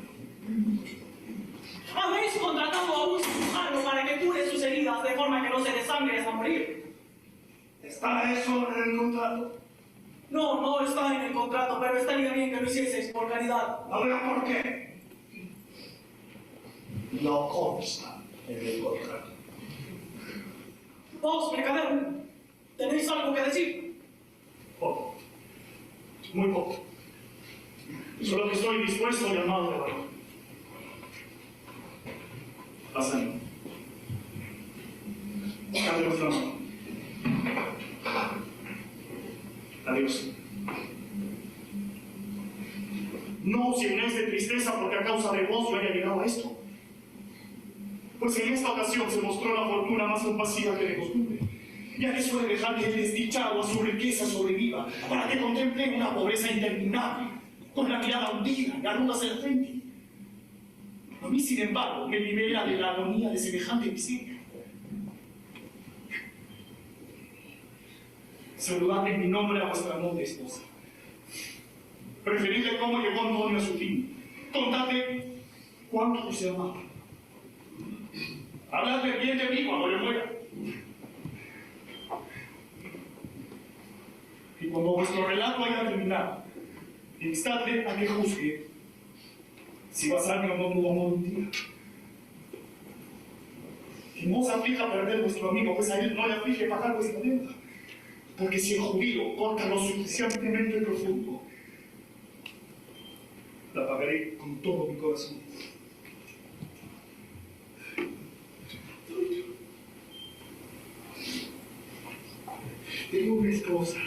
Habéis contratado a un cirujano para que cure sus heridas de forma que no se desangre hasta morir. ¿Está eso en el contrato? No, no está en el contrato, pero estaría bien que lo hicieseis por caridad. No veo por qué. No consta en el contrato. Vos, mercader, ¿tenéis algo que decir? Poco. Muy poco. Solo que estoy dispuesto a llamar de valor. Pásame. Dame vuestra mano. Adiós. No os llenéis de tristeza porque a causa de vos yo haya llegado a esto. Pues en esta ocasión se mostró la fortuna más compasiva que de costumbre, ya que suele dejar que el desdichado a su riqueza sobreviva, para que contemple una pobreza interminable, con la mirada hundida y arrugas en la frente. A mí, sin embargo, me libera de la agonía de semejante miseria. Saludad en mi nombre a vuestra noble esposa. Referidle cómo llegó Antonio a su fin. Contadle cuánto se amaba. Habladle bien de mí cuando yo muera. Y cuando vuestro relato haya terminado, instadle a que juzgue si basarme o no tuvo amor un día. Que no os aflija perder vuestro amigo, pues a él no le aflige pagar vuestra deuda. Porque si el judío corta lo suficientemente profundo, la pagaré con todo mi corazón. Tengo una esposa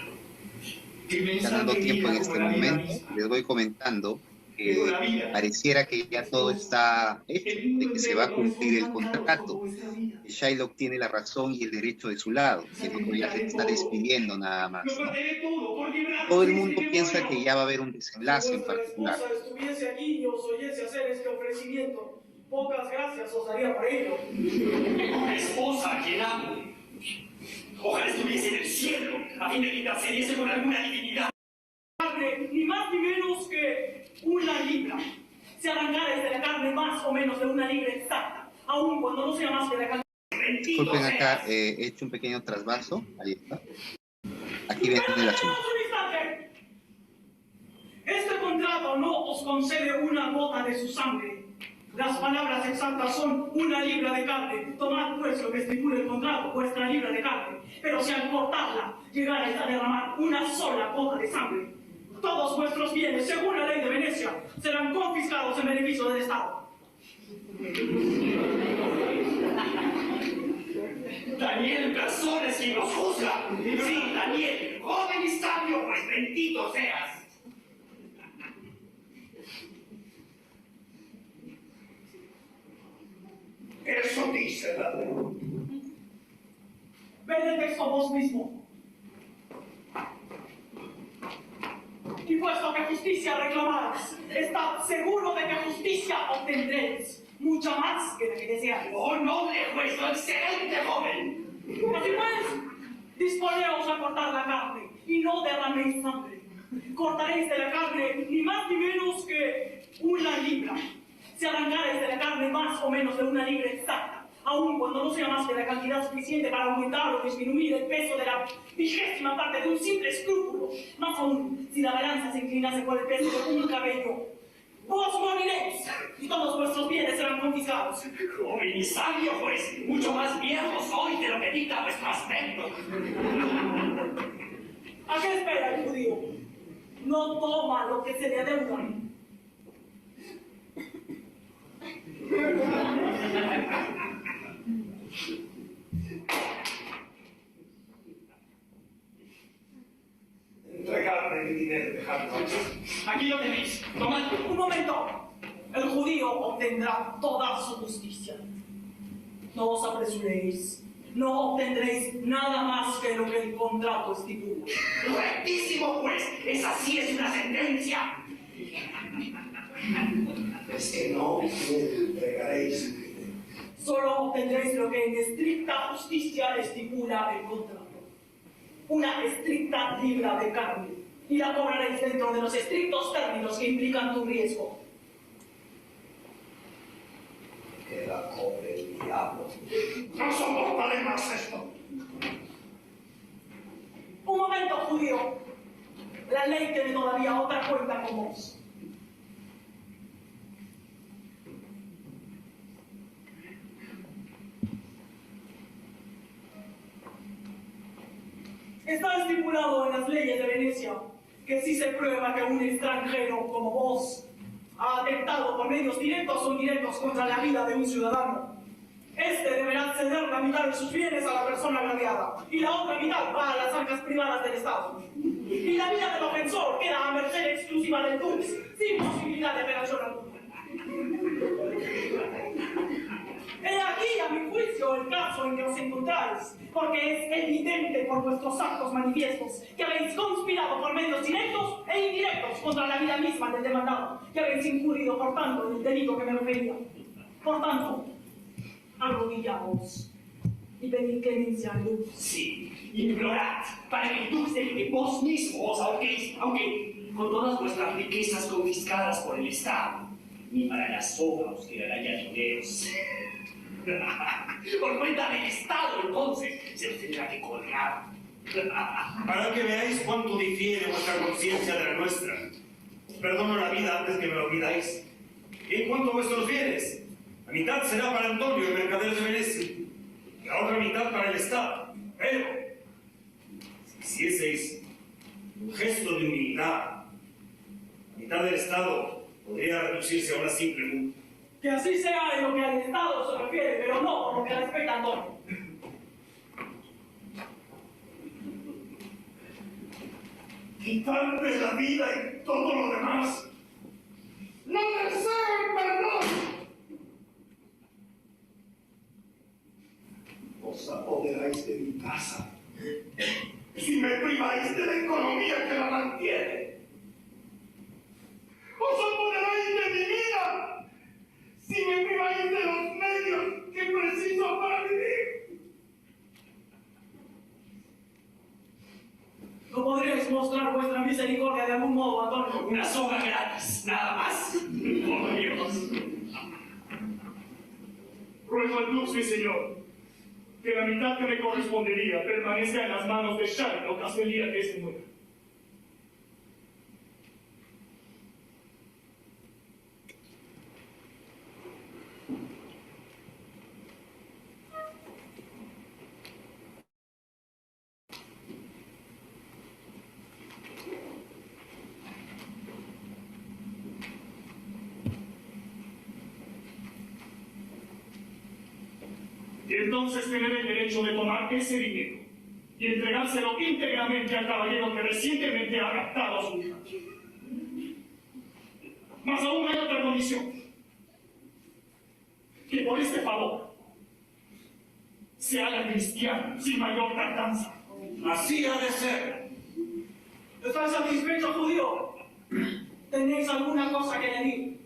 que me Ganando tiempo en este momento, les voy comentando que pareciera que ya todo está hecho, de que se va a cumplir el contrato. Shylock tiene la razón y el derecho de su lado, que el otro ya se está despidiendo nada más. Todo el mundo piensa que ya va a haber un desenlace en particular. Si vuestra esposa estuviese aquí y os oyese hacer este ofrecimiento, pocas gracias os daría por ello. Esposa a quien amo. Ojalá estuviese en el cielo, a fin de que intercediese con alguna divinidad. Ni más ni menos que una libra. Se arrancara de la carne más o menos de una libra exacta, aun cuando no sea más que la carne. Disculpen acá, he hecho un pequeño trasvaso. Ahí está. Aquí viene el asunto. Este contrato no os concede una gota de su sangre. Las palabras exactas son una libra de carne. Tomad pues lo que estipula el contrato, vuestra libra de carne. Pero si al cortarla llegarais a derramar una sola gota de sangre, todos vuestros bienes, según la ley de Venecia, serán confiscados en beneficio del Estado. Daniel en persona es quien nos juzga. Sí, Daniel, joven y sabio, pues bendito seas. Eso dice la ley. Ved el texto vos mismo. Y puesto que justicia reclamáis, estad seguro de que justicia obtendréis, mucha más que la que deseáis. ¡Oh, noble juez, oh, excelente joven! Así pues, disponeos a cortar la carne y no derraméis sangre. Cortaréis de la carne ni más ni menos que 1 libra. Si arrancaréis de la carne más o menos de 1 libra exacta, aun cuando no sea más que la cantidad suficiente para aumentar o disminuir el peso de la 20ª parte de un simple escrúpulo, más aún si la balanza se inclinase por el peso de un cabello, vos moriréis y todos vuestros bienes serán confiscados. Joven y sabio juez, mucho más viejo soy de lo que dicta vuestro aspecto. ¿A qué espera el judío? No toma lo que se le adeuda. Entregarme el dinero y dejarlo. Aquí lo tenéis. Tomad. Un momento. El judío obtendrá toda su justicia. No os apresuréis. No obtendréis nada más que lo que el contrato estipula. ¡Rectísimo juez! ¡Esa sí es una sentencia! Es que no me entregaréis el dinero. Solo obtendréis lo que en estricta justicia estipula el contrato. Una estricta libra de carne. Y la cobraréis dentro de los estrictos términos que implican tu riesgo. Que la cobre el diablo. No soportaré más esto. Un momento, judío. La ley tiene todavía otra cuenta con vos. Está estipulado en las leyes de Venecia que si se prueba que un extranjero como vos ha atentado por medios directos o indirectos contra la vida de un ciudadano, este deberá ceder la mitad de sus bienes a la persona agraviada y la otra mitad va a las arcas privadas del Estado. Y la vida del ofensor queda a merced exclusiva del dux, sin posibilidad de apelación alguna. He aquí, a mi juicio, el caso en que os encontráis, porque es evidente por vuestros actos manifiestos que habéis conspirado por medios directos e indirectos contra la vida misma del demandado, que habéis incurrido, por tanto, en el delito que me refería. Por tanto, arrodillaos y pedid clemencia al dux. Sí, implorad para que el dux deje que vos mismo os ahorquéis, aunque con todas vuestras riquezas confiscadas por el Estado, ni para la soga os quedará ya dineros. Por cuenta del Estado, entonces, se os tendrá que colgar. Para que veáis cuánto difiere vuestra conciencia de la nuestra. Os perdono la vida antes que me lo pidáis. Y en cuanto a vuestros bienes, la mitad será para Antonio, el mercader de Venecia, y la otra mitad para el Estado. Pero, si hicieseis un gesto de humildad, la mitad del Estado podría reducirse a una simple multa. Que así sea en lo que al Estado se refiere, pero no por lo que respecta a Antonio. Quitarme la vida y todo lo demás. ¡No deseo perdón! Os apoderáis de mi casa si me priváis de la economía que la mantiene. Os apoderáis de mi vida si me priváis de los medios que preciso para vivir. ¿No podríais mostrar vuestra misericordia de algún modo, Antonio? Una soga gratis, nada más. Por Dios. Ruego al dux, mi señor, que la mitad que me correspondería permanezca en las manos de Shylock hasta el día que éste muera. Y entonces tener el derecho de tomar ese dinero y entregárselo íntegramente al caballero que recientemente ha raptado a su hija. Mas aún hay otra condición: que por este favor se haga cristiano sin mayor tardanza. Así ha de ser. ¿Estás satisfecho, judío? ¿Tenéis alguna cosa que añadir?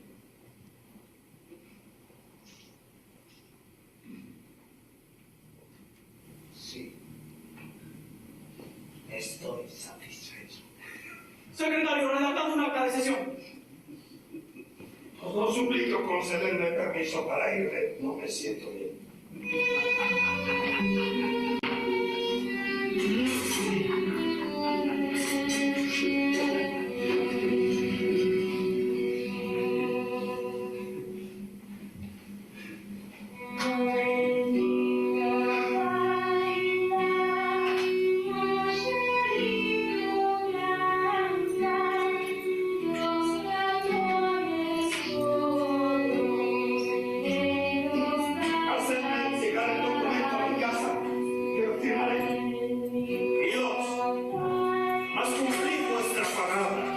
Sí. Estoy satisfecho. Secretario, redactad una acta de sesión. Os suplico concederme permiso para irme. No me siento bien. Hacedme llegar el documento a mi casa y lo firmaré. Dios, has cumplido vuestra palabra.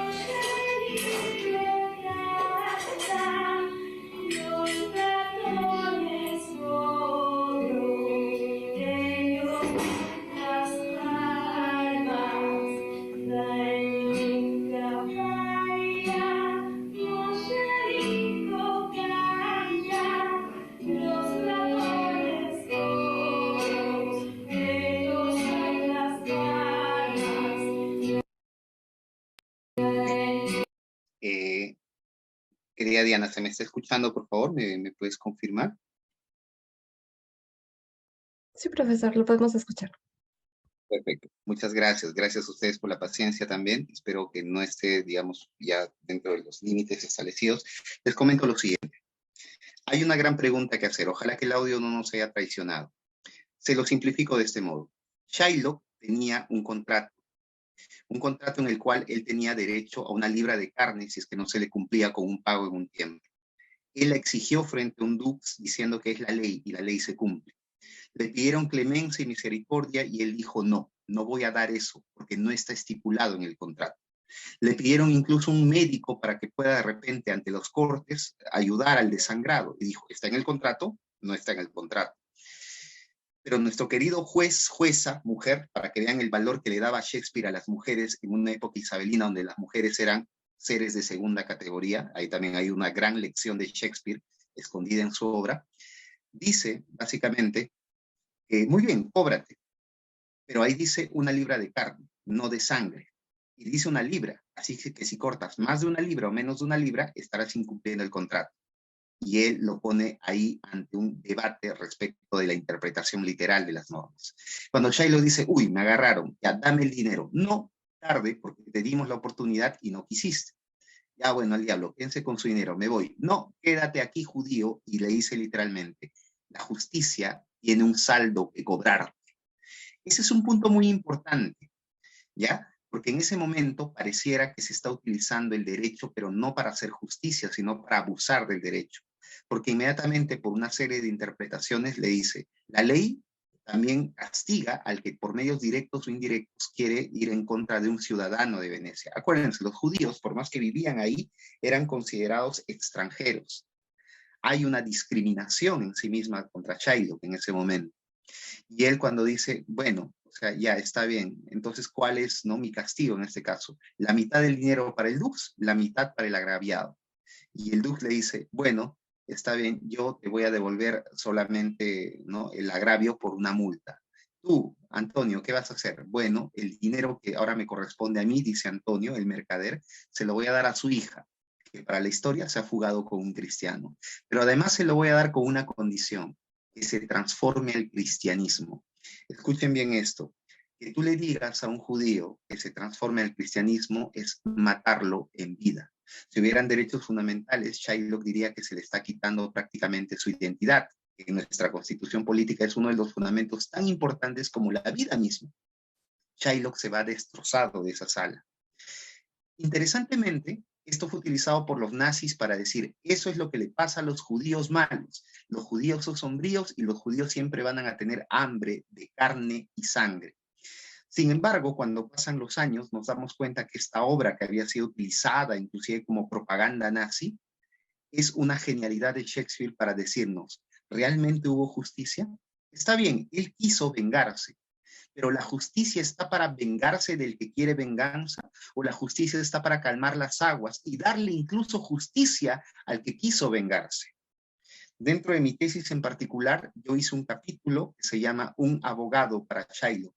Querida Diana, ¿se me está escuchando, por favor? ¿Me puedes confirmar? Sí, profesor, lo podemos escuchar. Perfecto. Muchas gracias. Gracias a ustedes por la paciencia también. Espero que no esté, digamos, ya dentro de los límites establecidos. Les comento lo siguiente. Hay una gran pregunta que hacer. Ojalá que el audio no nos haya traicionado. Se lo simplifico de este modo. Shylock tenía un contrato en el cual él tenía derecho a una libra de carne si es que no se le cumplía con un pago en un tiempo. Él la exigió frente a un dux diciendo que es la ley y la ley se cumple. Le pidieron clemencia y misericordia y él dijo no voy a dar eso porque no está estipulado en el contrato. Le pidieron incluso un médico para que pueda de repente ante los cortes ayudar al desangrado y dijo, ¿está en el contrato? No está en el contrato. Pero nuestro querido jueza, mujer, para que vean el valor que le daba Shakespeare a las mujeres en una época isabelina donde las mujeres eran seres de segunda categoría, ahí también hay una gran lección de Shakespeare escondida en su obra, dice básicamente, muy bien, cóbrate, pero ahí dice una libra de carne, no de sangre, y dice una libra, así que si cortas más de una libra o menos de una libra, estarás incumpliendo el contrato. Y él lo pone ahí ante un debate respecto de la interpretación literal de las normas. Cuando Shylock dice, uy, me agarraron, ya dame el dinero. No, tarde, porque te dimos la oportunidad y no quisiste. Ya bueno, al diablo, piense con su dinero, me voy. No, quédate aquí, judío, y le dice literalmente, la justicia tiene un saldo que cobrar. Ese es un punto muy importante, ¿ya? Porque en ese momento pareciera que se está utilizando el derecho, pero no para hacer justicia, sino para abusar del derecho. Porque inmediatamente por una serie de interpretaciones le dice, la ley también castiga al que por medios directos o indirectos quiere ir en contra de un ciudadano de Venecia. Acuérdense, los judíos, por más que vivían ahí, eran considerados extranjeros. Hay una discriminación en sí misma contra Shylock en ese momento. Y él cuando dice, bueno, o sea, ya está bien, entonces ¿cuál es mi castigo en este caso? La mitad del dinero para el dux, la mitad para el agraviado. Y el dux le dice, bueno, está bien, yo te voy a devolver solamente el agravio por una multa. Tú, Antonio, ¿qué vas a hacer? Bueno, el dinero que ahora me corresponde a mí, dice Antonio, el mercader, se lo voy a dar a su hija, que para la historia se ha fugado con un cristiano. Pero además se lo voy a dar con una condición, que se transforme al cristianismo. Escuchen bien esto. Que tú le digas a un judío que se transforme al cristianismo es matarlo en vida. Si hubieran derechos fundamentales, Shylock diría que se le está quitando prácticamente su identidad. En nuestra constitución política es uno de los fundamentos tan importantes como la vida misma. Shylock se va destrozado de esa sala. Interesantemente, esto fue utilizado por los nazis para decir, eso es lo que le pasa a los judíos malos. Los judíos son sombríos y los judíos siempre van a tener hambre de carne y sangre. Sin embargo, cuando pasan los años, nos damos cuenta que esta obra que había sido utilizada inclusive como propaganda nazi, es una genialidad de Shakespeare para decirnos, ¿realmente hubo justicia? Está bien, él quiso vengarse, pero ¿la justicia está para vengarse del que quiere venganza? ¿O la justicia está para calmar las aguas y darle incluso justicia al que quiso vengarse? Dentro de mi tesis en particular, yo hice un capítulo que se llama Un abogado para Shylock,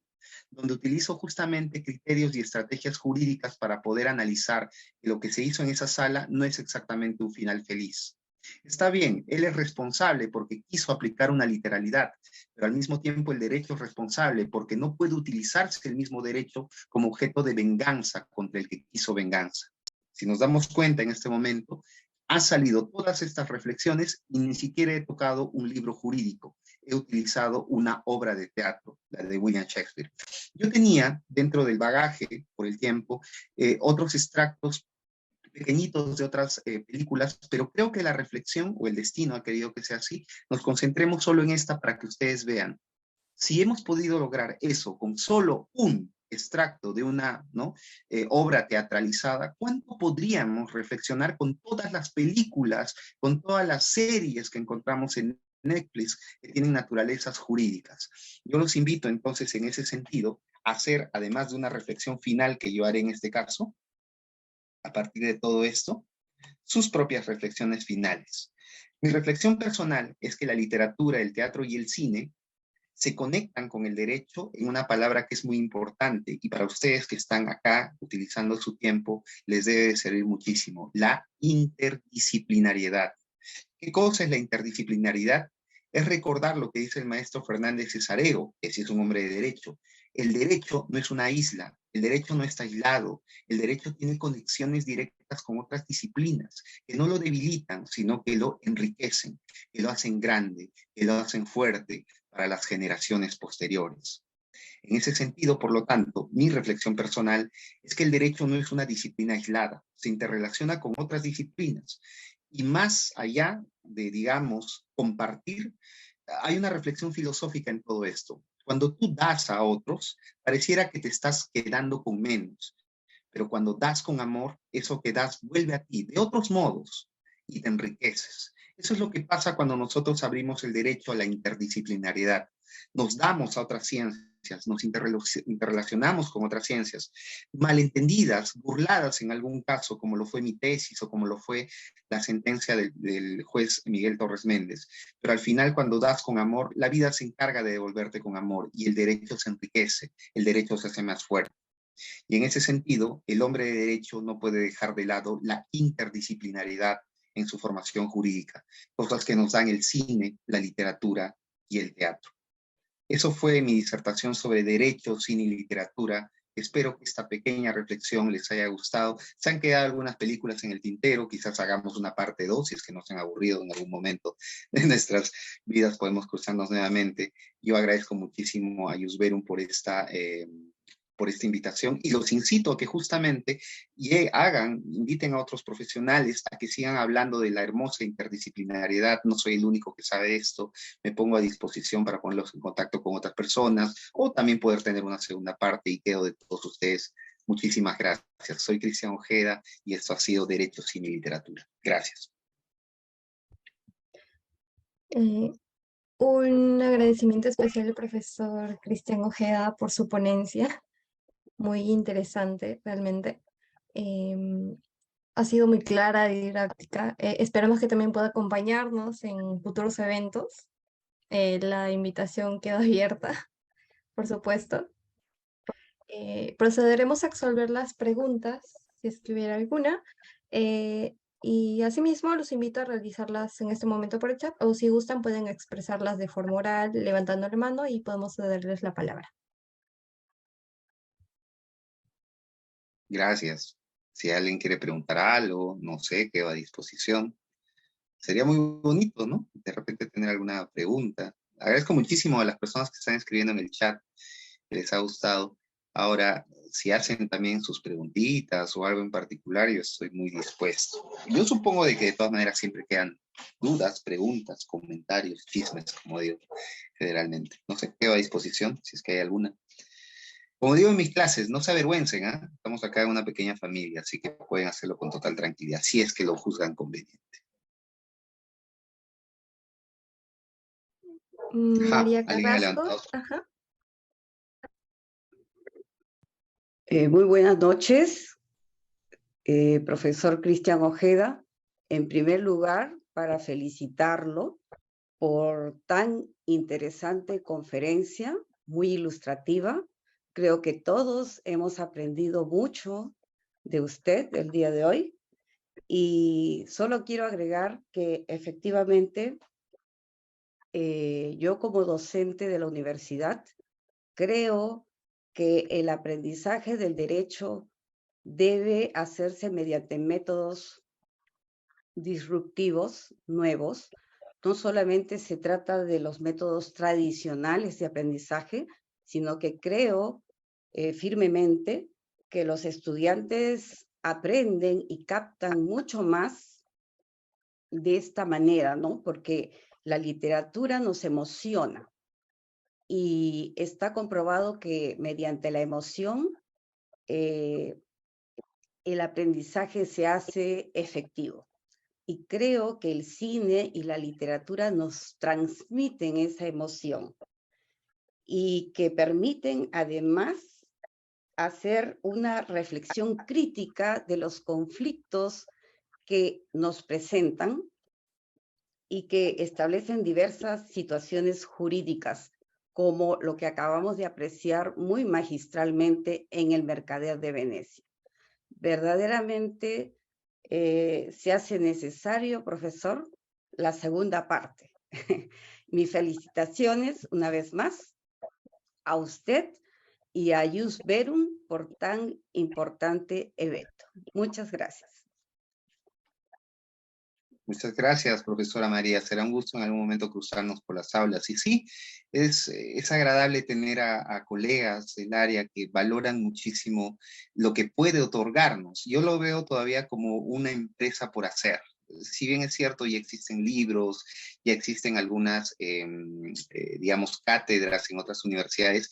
donde utilizo justamente criterios y estrategias jurídicas para poder analizar que lo que se hizo en esa sala no es exactamente un final feliz. Está bien, él es responsable porque quiso aplicar una literalidad, pero al mismo tiempo el derecho es responsable porque no puede utilizarse el mismo derecho como objeto de venganza contra el que quiso venganza. Si nos damos cuenta en este momento, han salido todas estas reflexiones y ni siquiera he tocado un libro jurídico. He utilizado una obra de teatro, la de William Shakespeare. Yo tenía dentro del bagaje, por el tiempo, otros extractos pequeñitos de otras películas, pero creo que la reflexión o el destino ha querido que sea así. Nos concentremos solo en esta para que ustedes vean. Si hemos podido lograr eso con solo un extracto de una obra teatralizada, ¿cuánto podríamos reflexionar con todas las películas, con todas las series que encontramos en Netflix que tienen naturalezas jurídicas? Yo los invito entonces en ese sentido a hacer, además de una reflexión final que yo haré en este caso, a partir de todo esto, sus propias reflexiones finales. Mi reflexión personal es que la literatura, el teatro y el cine se conectan con el derecho en una palabra que es muy importante y para ustedes que están acá utilizando su tiempo les debe de servir muchísimo, la interdisciplinariedad. ¿Qué cosa es la interdisciplinaridad? Es recordar lo que dice el maestro Fernández Cesareo, que sí es un hombre de derecho. El derecho no es una isla, el derecho no está aislado, el derecho tiene conexiones directas con otras disciplinas que no lo debilitan, sino que lo enriquecen, que lo hacen grande, que lo hacen fuerte para las generaciones posteriores. En ese sentido, por lo tanto, mi reflexión personal es que el derecho no es una disciplina aislada, se interrelaciona con otras disciplinas y más allá de, digamos, compartir, hay una reflexión filosófica en todo esto. Cuando tú das a otros, pareciera que te estás quedando con menos, pero cuando das con amor, eso que das vuelve a ti de otros modos y te enriqueces. Eso es lo que pasa cuando nosotros abrimos el derecho a la interdisciplinariedad. Nos damos a otras ciencias, nos interrelacionamos con otras ciencias, malentendidas, burladas en algún caso, como lo fue mi tesis o como lo fue la sentencia del juez Miguel Torres Méndez. Pero al final, cuando das con amor, la vida se encarga de devolverte con amor y el derecho se enriquece, el derecho se hace más fuerte. Y en ese sentido, el hombre de derecho no puede dejar de lado la interdisciplinaridad en su formación jurídica, cosas que nos dan el cine, la literatura y el teatro. Eso fue mi disertación sobre derecho, cine y literatura. Espero que esta pequeña reflexión les haya gustado. Se han quedado algunas películas en el tintero, quizás hagamos una parte 2 si es que nos han aburrido en algún momento de nuestras vidas, podemos cruzarnos nuevamente. Yo agradezco muchísimo a Yusberum por esta invitación y los incito a que justamente inviten a otros profesionales a que sigan hablando de la hermosa interdisciplinariedad. No soy el único que sabe esto, me pongo a disposición para ponerlos en contacto con otras personas o también poder tener una segunda parte y quedo de todos ustedes. Muchísimas gracias. Soy Cristian Ojeda y esto ha sido Derecho, Cine y Literatura. Gracias. Un agradecimiento especial al profesor Cristian Ojeda por su ponencia. Muy interesante, realmente. Ha sido muy clara y didáctica. Esperamos que también pueda acompañarnos en futuros eventos. La invitación queda abierta, por supuesto. Procederemos a resolver las preguntas, si es que hubiera alguna. Y asimismo los invito a realizarlas en este momento por el chat, o si gustan pueden expresarlas de forma oral, levantando la mano y podemos cederles la palabra. Gracias. Si alguien quiere preguntar algo, no sé, quedo a disposición. Sería muy bonito, ¿no? De repente tener alguna pregunta. Agradezco muchísimo a las personas que están escribiendo en el chat, que les ha gustado. Ahora, si hacen también sus preguntitas o algo en particular, yo estoy muy dispuesto. Yo supongo de que de todas maneras siempre quedan dudas, preguntas, comentarios, chismes, como digo, generalmente. No sé, quedo a disposición si es que hay alguna. Como digo en mis clases, no se avergüencen, ¿eh? Estamos acá en una pequeña familia, así que pueden hacerlo con total tranquilidad, si es que lo juzgan conveniente. María alguien ha levantado Carrasco. Ajá. Muy buenas noches, profesor Cristian Ojeda. En primer lugar, para felicitarlo por tan interesante conferencia, muy ilustrativa. Creo que todos hemos aprendido mucho de usted el día de hoy. Y solo quiero agregar que efectivamente yo como docente de la universidad creo que el aprendizaje del derecho debe hacerse mediante métodos disruptivos, nuevos. No solamente se trata de los métodos tradicionales de aprendizaje, sino que creo firmemente que los estudiantes aprenden y captan mucho más de esta manera, ¿no? Porque la literatura nos emociona y está comprobado que mediante la emoción el aprendizaje se hace efectivo. Y creo que el cine y la literatura nos transmiten esa emoción y que permiten además hacer una reflexión crítica de los conflictos que nos presentan y que establecen diversas situaciones jurídicas, como lo que acabamos de apreciar muy magistralmente en El Mercader de Venecia. Verdaderamente se hace necesario, profesor, la segunda parte. Mis felicitaciones una vez más a usted y a Ius Verum por tan importante evento. Muchas gracias. Muchas gracias, profesora María. Será un gusto en algún momento cruzarnos por las aulas. Y sí, es agradable tener a colegas del área que valoran muchísimo lo que puede otorgarnos. Yo lo veo todavía como una empresa por hacer. Si bien es cierto, ya existen libros, ya existen algunas, digamos, cátedras en otras universidades,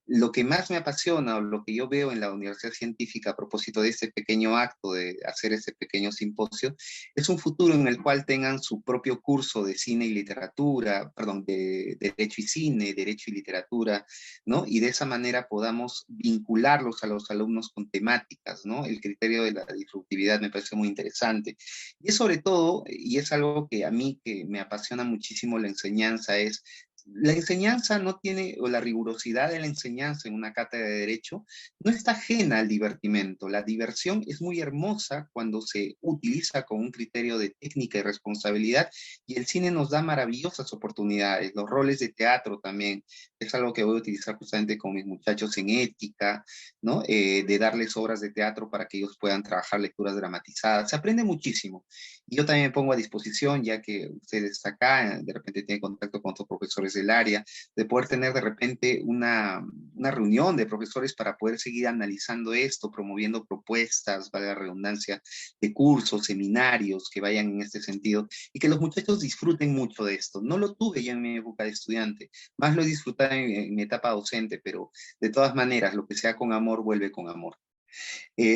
lo que más me apasiona o lo que yo veo en la Universidad Científica a propósito de este pequeño acto de hacer este pequeño simposio, es un futuro en el cual tengan su propio curso de cine y literatura, perdón, de derecho y cine, derecho y literatura, ¿no? Y de esa manera podamos vincularlos a los alumnos con temáticas, ¿no? El criterio de la disruptividad me parece muy interesante. Y es sobre todo, y es algo que a mí que me apasiona muchísimo la enseñanza, es la enseñanza no tiene, o la rigurosidad de la enseñanza en una cátedra de derecho, no está ajena al divertimento. La diversión es muy hermosa cuando se utiliza con un criterio de técnica y responsabilidad, y el cine nos da maravillosas oportunidades. Los roles de teatro también es algo que voy a utilizar justamente con mis muchachos en ética, ¿no? De darles obras de teatro para que ellos puedan trabajar lecturas dramatizadas. Se aprende muchísimo. Y yo también me pongo a disposición, ya que usted está acá, de repente tiene contacto con otros profesores del área, de poder tener de repente una reunión de profesores para poder seguir analizando esto, promoviendo propuestas, vale la redundancia, de cursos, seminarios que vayan en este sentido, y que los muchachos disfruten mucho de esto. No lo tuve yo en mi época de estudiante, más lo he disfrutado en mi etapa docente, pero de todas maneras, lo que sea con amor, vuelve con amor.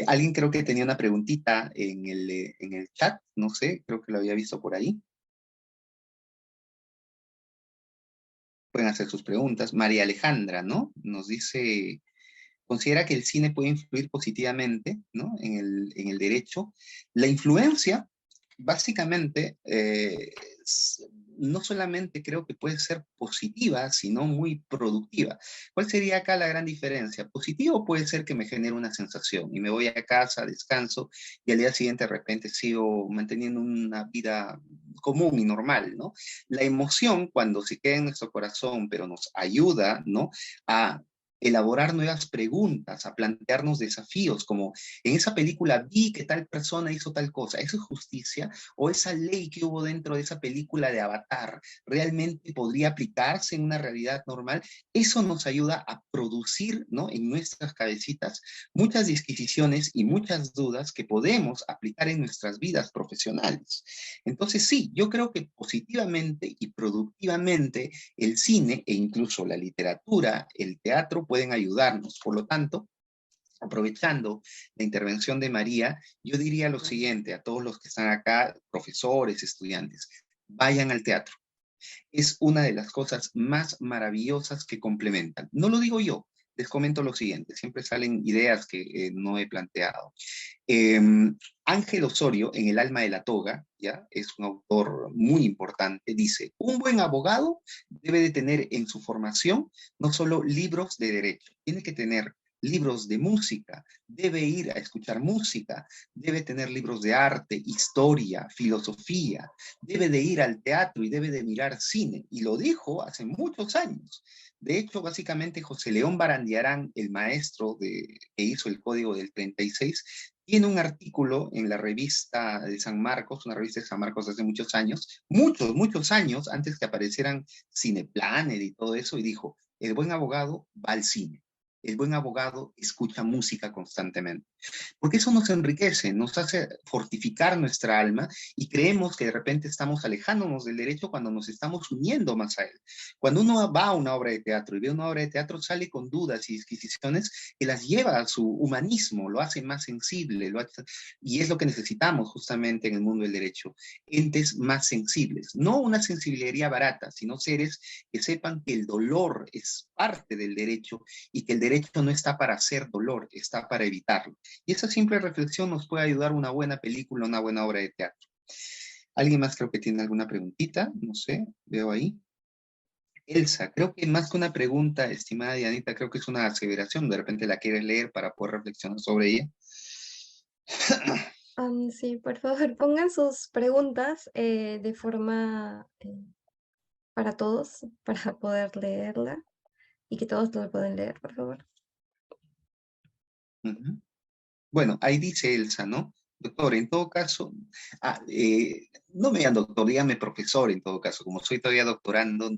Alguien creo que tenía una preguntita en el chat, no sé, creo que lo había visto por ahí. Pueden hacer sus preguntas. María Alejandra, ¿no? Nos dice, considera que el cine puede influir positivamente, ¿no? En el derecho. La influencia, básicamente, no solamente creo que puede ser positiva, sino muy productiva. ¿Cuál sería acá la gran diferencia? Positivo puede ser que me genere una sensación y me voy a casa, descanso y al día siguiente de repente sigo manteniendo una vida común y normal, ¿no? La emoción, cuando se queda en nuestro corazón, pero nos ayuda, ¿no? A elaborar nuevas preguntas, a plantearnos desafíos, como en esa película vi que tal persona hizo tal cosa. ¿Eso es justicia? ¿O esa ley que hubo dentro de esa película de Avatar realmente podría aplicarse en una realidad normal? Eso nos ayuda a producir, ¿no? En nuestras cabecitas muchas disquisiciones y muchas dudas que podemos aplicar en nuestras vidas profesionales. Entonces sí, yo creo que positivamente y productivamente el cine e incluso la literatura, el teatro pueden ayudarnos. Por lo tanto, aprovechando la intervención de María, yo diría lo siguiente a todos los que están acá, profesores, estudiantes: vayan al teatro. Es una de las cosas más maravillosas que complementan. No lo digo yo, les comento lo siguiente, siempre salen ideas que no he planteado. Ángel Osorio, en El alma de la toga, ¿ya? Es un autor muy importante, dice, un buen abogado debe de tener en su formación no solo libros de derecho, tiene que tener libros de música, debe ir a escuchar música, debe tener libros de arte, historia, filosofía, debe de ir al teatro y debe de mirar cine. Y lo dijo hace muchos años. De hecho, básicamente José León Barandiarán, el maestro que hizo el Código del 36, tiene un artículo en la revista de San Marcos, una revista de San Marcos hace muchos años, muchos años antes que aparecieran Cineplanet y todo eso, y dijo, el buen abogado va al cine. El buen abogado escucha música constantemente, porque eso nos enriquece, nos hace fortificar nuestra alma y creemos que de repente estamos alejándonos del derecho cuando nos estamos uniendo más a él. Cuando uno va a una obra de teatro y ve una obra de teatro, sale con dudas y disquisiciones que las lleva a su humanismo, lo hace más sensible, y es lo que necesitamos justamente en el mundo del derecho, entes más sensibles, no una sensibilidad barata, sino seres que sepan que el dolor es parte del derecho y que el derecho no está para hacer dolor, está para evitarlo. Y esa simple reflexión nos puede ayudar una buena película, una buena obra de teatro. ¿Alguien más creo que tiene alguna preguntita? No sé, veo ahí. Elsa, creo que más que una pregunta, estimada Dianita, creo que es una aseveración. De repente la quieres leer para poder reflexionar sobre ella. Sí, por favor, pongan sus preguntas de forma para todos, para poder leerla y que todos lo puedan leer, por favor. Bueno, ahí dice Elsa, ¿no? Doctor, en todo caso, no me digan doctor, dígame profesor en todo caso, como soy todavía doctorando,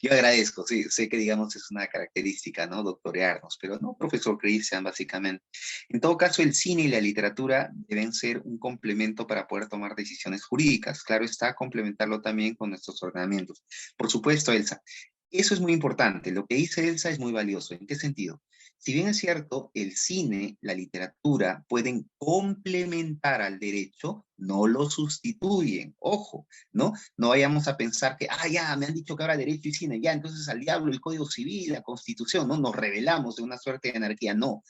yo agradezco, sí, sé que digamos es una característica, ¿no? Doctorearnos, pero no profesor Cristian, básicamente. En todo caso, el cine y la literatura deben ser un complemento para poder tomar decisiones jurídicas, claro está, complementarlo también con nuestros ordenamientos. Por supuesto, Elsa, eso es muy importante, lo que dice Elsa es muy valioso, ¿en qué sentido? Si bien es cierto, el cine, la literatura pueden complementar al derecho, no lo sustituyen. Ojo, ¿no? No vayamos a pensar que, ya, me han dicho que ahora derecho y cine, ya, entonces al diablo el Código Civil, la Constitución, ¿no? Nos rebelamos de una suerte de anarquía. No.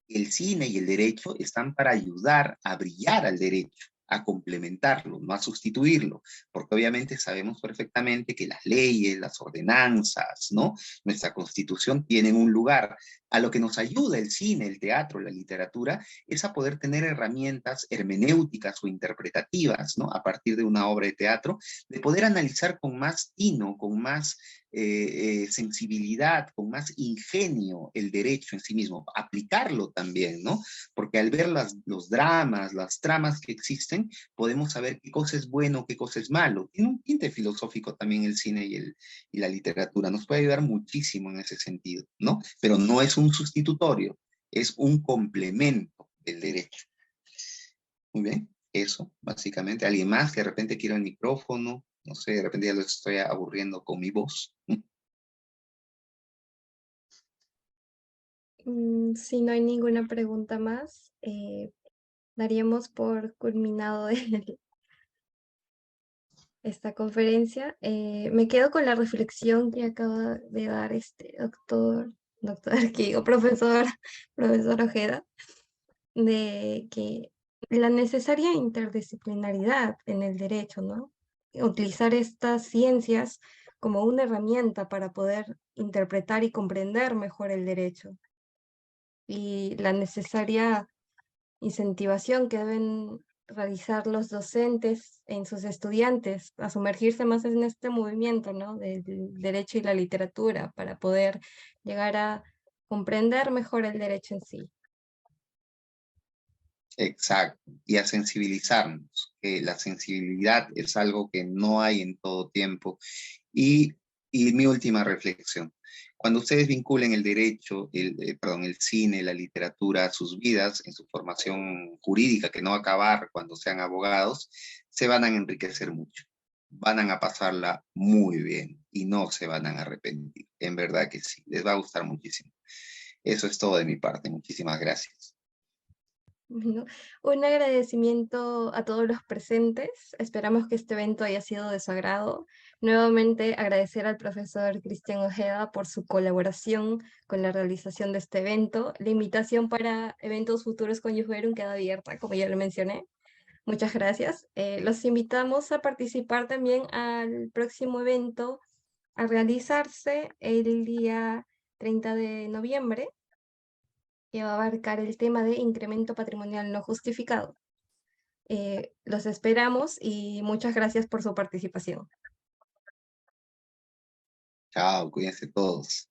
El cine y el derecho están para ayudar a brillar al derecho, a complementarlo, no a sustituirlo, porque obviamente sabemos perfectamente que las leyes, las ordenanzas, ¿no? Nuestra Constitución tienen un lugar. A lo que nos ayuda el cine, el teatro, la literatura, es a poder tener herramientas hermenéuticas o interpretativas, ¿no? A partir de una obra de teatro, de poder analizar con más tino, con más sensibilidad, con más ingenio el derecho en sí mismo, aplicarlo también, ¿no? Porque al ver los dramas, las tramas que existen, podemos saber qué cosa es bueno, qué cosa es malo. Tiene un tinte filosófico también el cine y la literatura, nos puede ayudar muchísimo en ese sentido, ¿no? Pero no es un sustitutorio, es un complemento del derecho. Muy bien, eso, básicamente. ¿Alguien más que de repente quiera el micrófono? No sé, de repente ya los estoy aburriendo con mi voz. Si no hay ninguna pregunta más, daríamos por culminado esta conferencia. Me quedo con la reflexión que acaba de dar este doctor, que digo, profesor Ojeda, de que la necesaria interdisciplinaridad en el derecho, ¿no? Utilizar estas ciencias como una herramienta para poder interpretar y comprender mejor el derecho. Y la necesaria incentivación que deben realizar los docentes en sus estudiantes, a sumergirse más en este movimiento, ¿no? Del derecho y la literatura para poder llegar a comprender mejor el derecho en sí. Exacto, y a sensibilizarnos, que la sensibilidad es algo que no hay en todo tiempo. Y mi última reflexión, cuando ustedes vinculen el derecho, el cine, la literatura a sus vidas, en su formación jurídica, que no va a acabar cuando sean abogados, se van a enriquecer mucho, van a pasarla muy bien y no se van a arrepentir, en verdad que sí, les va a gustar muchísimo. Eso es todo de mi parte, muchísimas gracias. Bueno, un agradecimiento a todos los presentes. Esperamos que este evento haya sido de su agrado. Nuevamente agradecer al profesor Cristian Ojeda por su colaboración con la realización de este evento. La invitación para eventos futuros con Youthverum queda abierta, como ya lo mencioné. Muchas gracias. Los invitamos a participar también al próximo evento a realizarse el día 30 de noviembre, que va a abarcar el tema de incremento patrimonial no justificado. Los esperamos y muchas gracias por su participación. Chao, cuídense todos.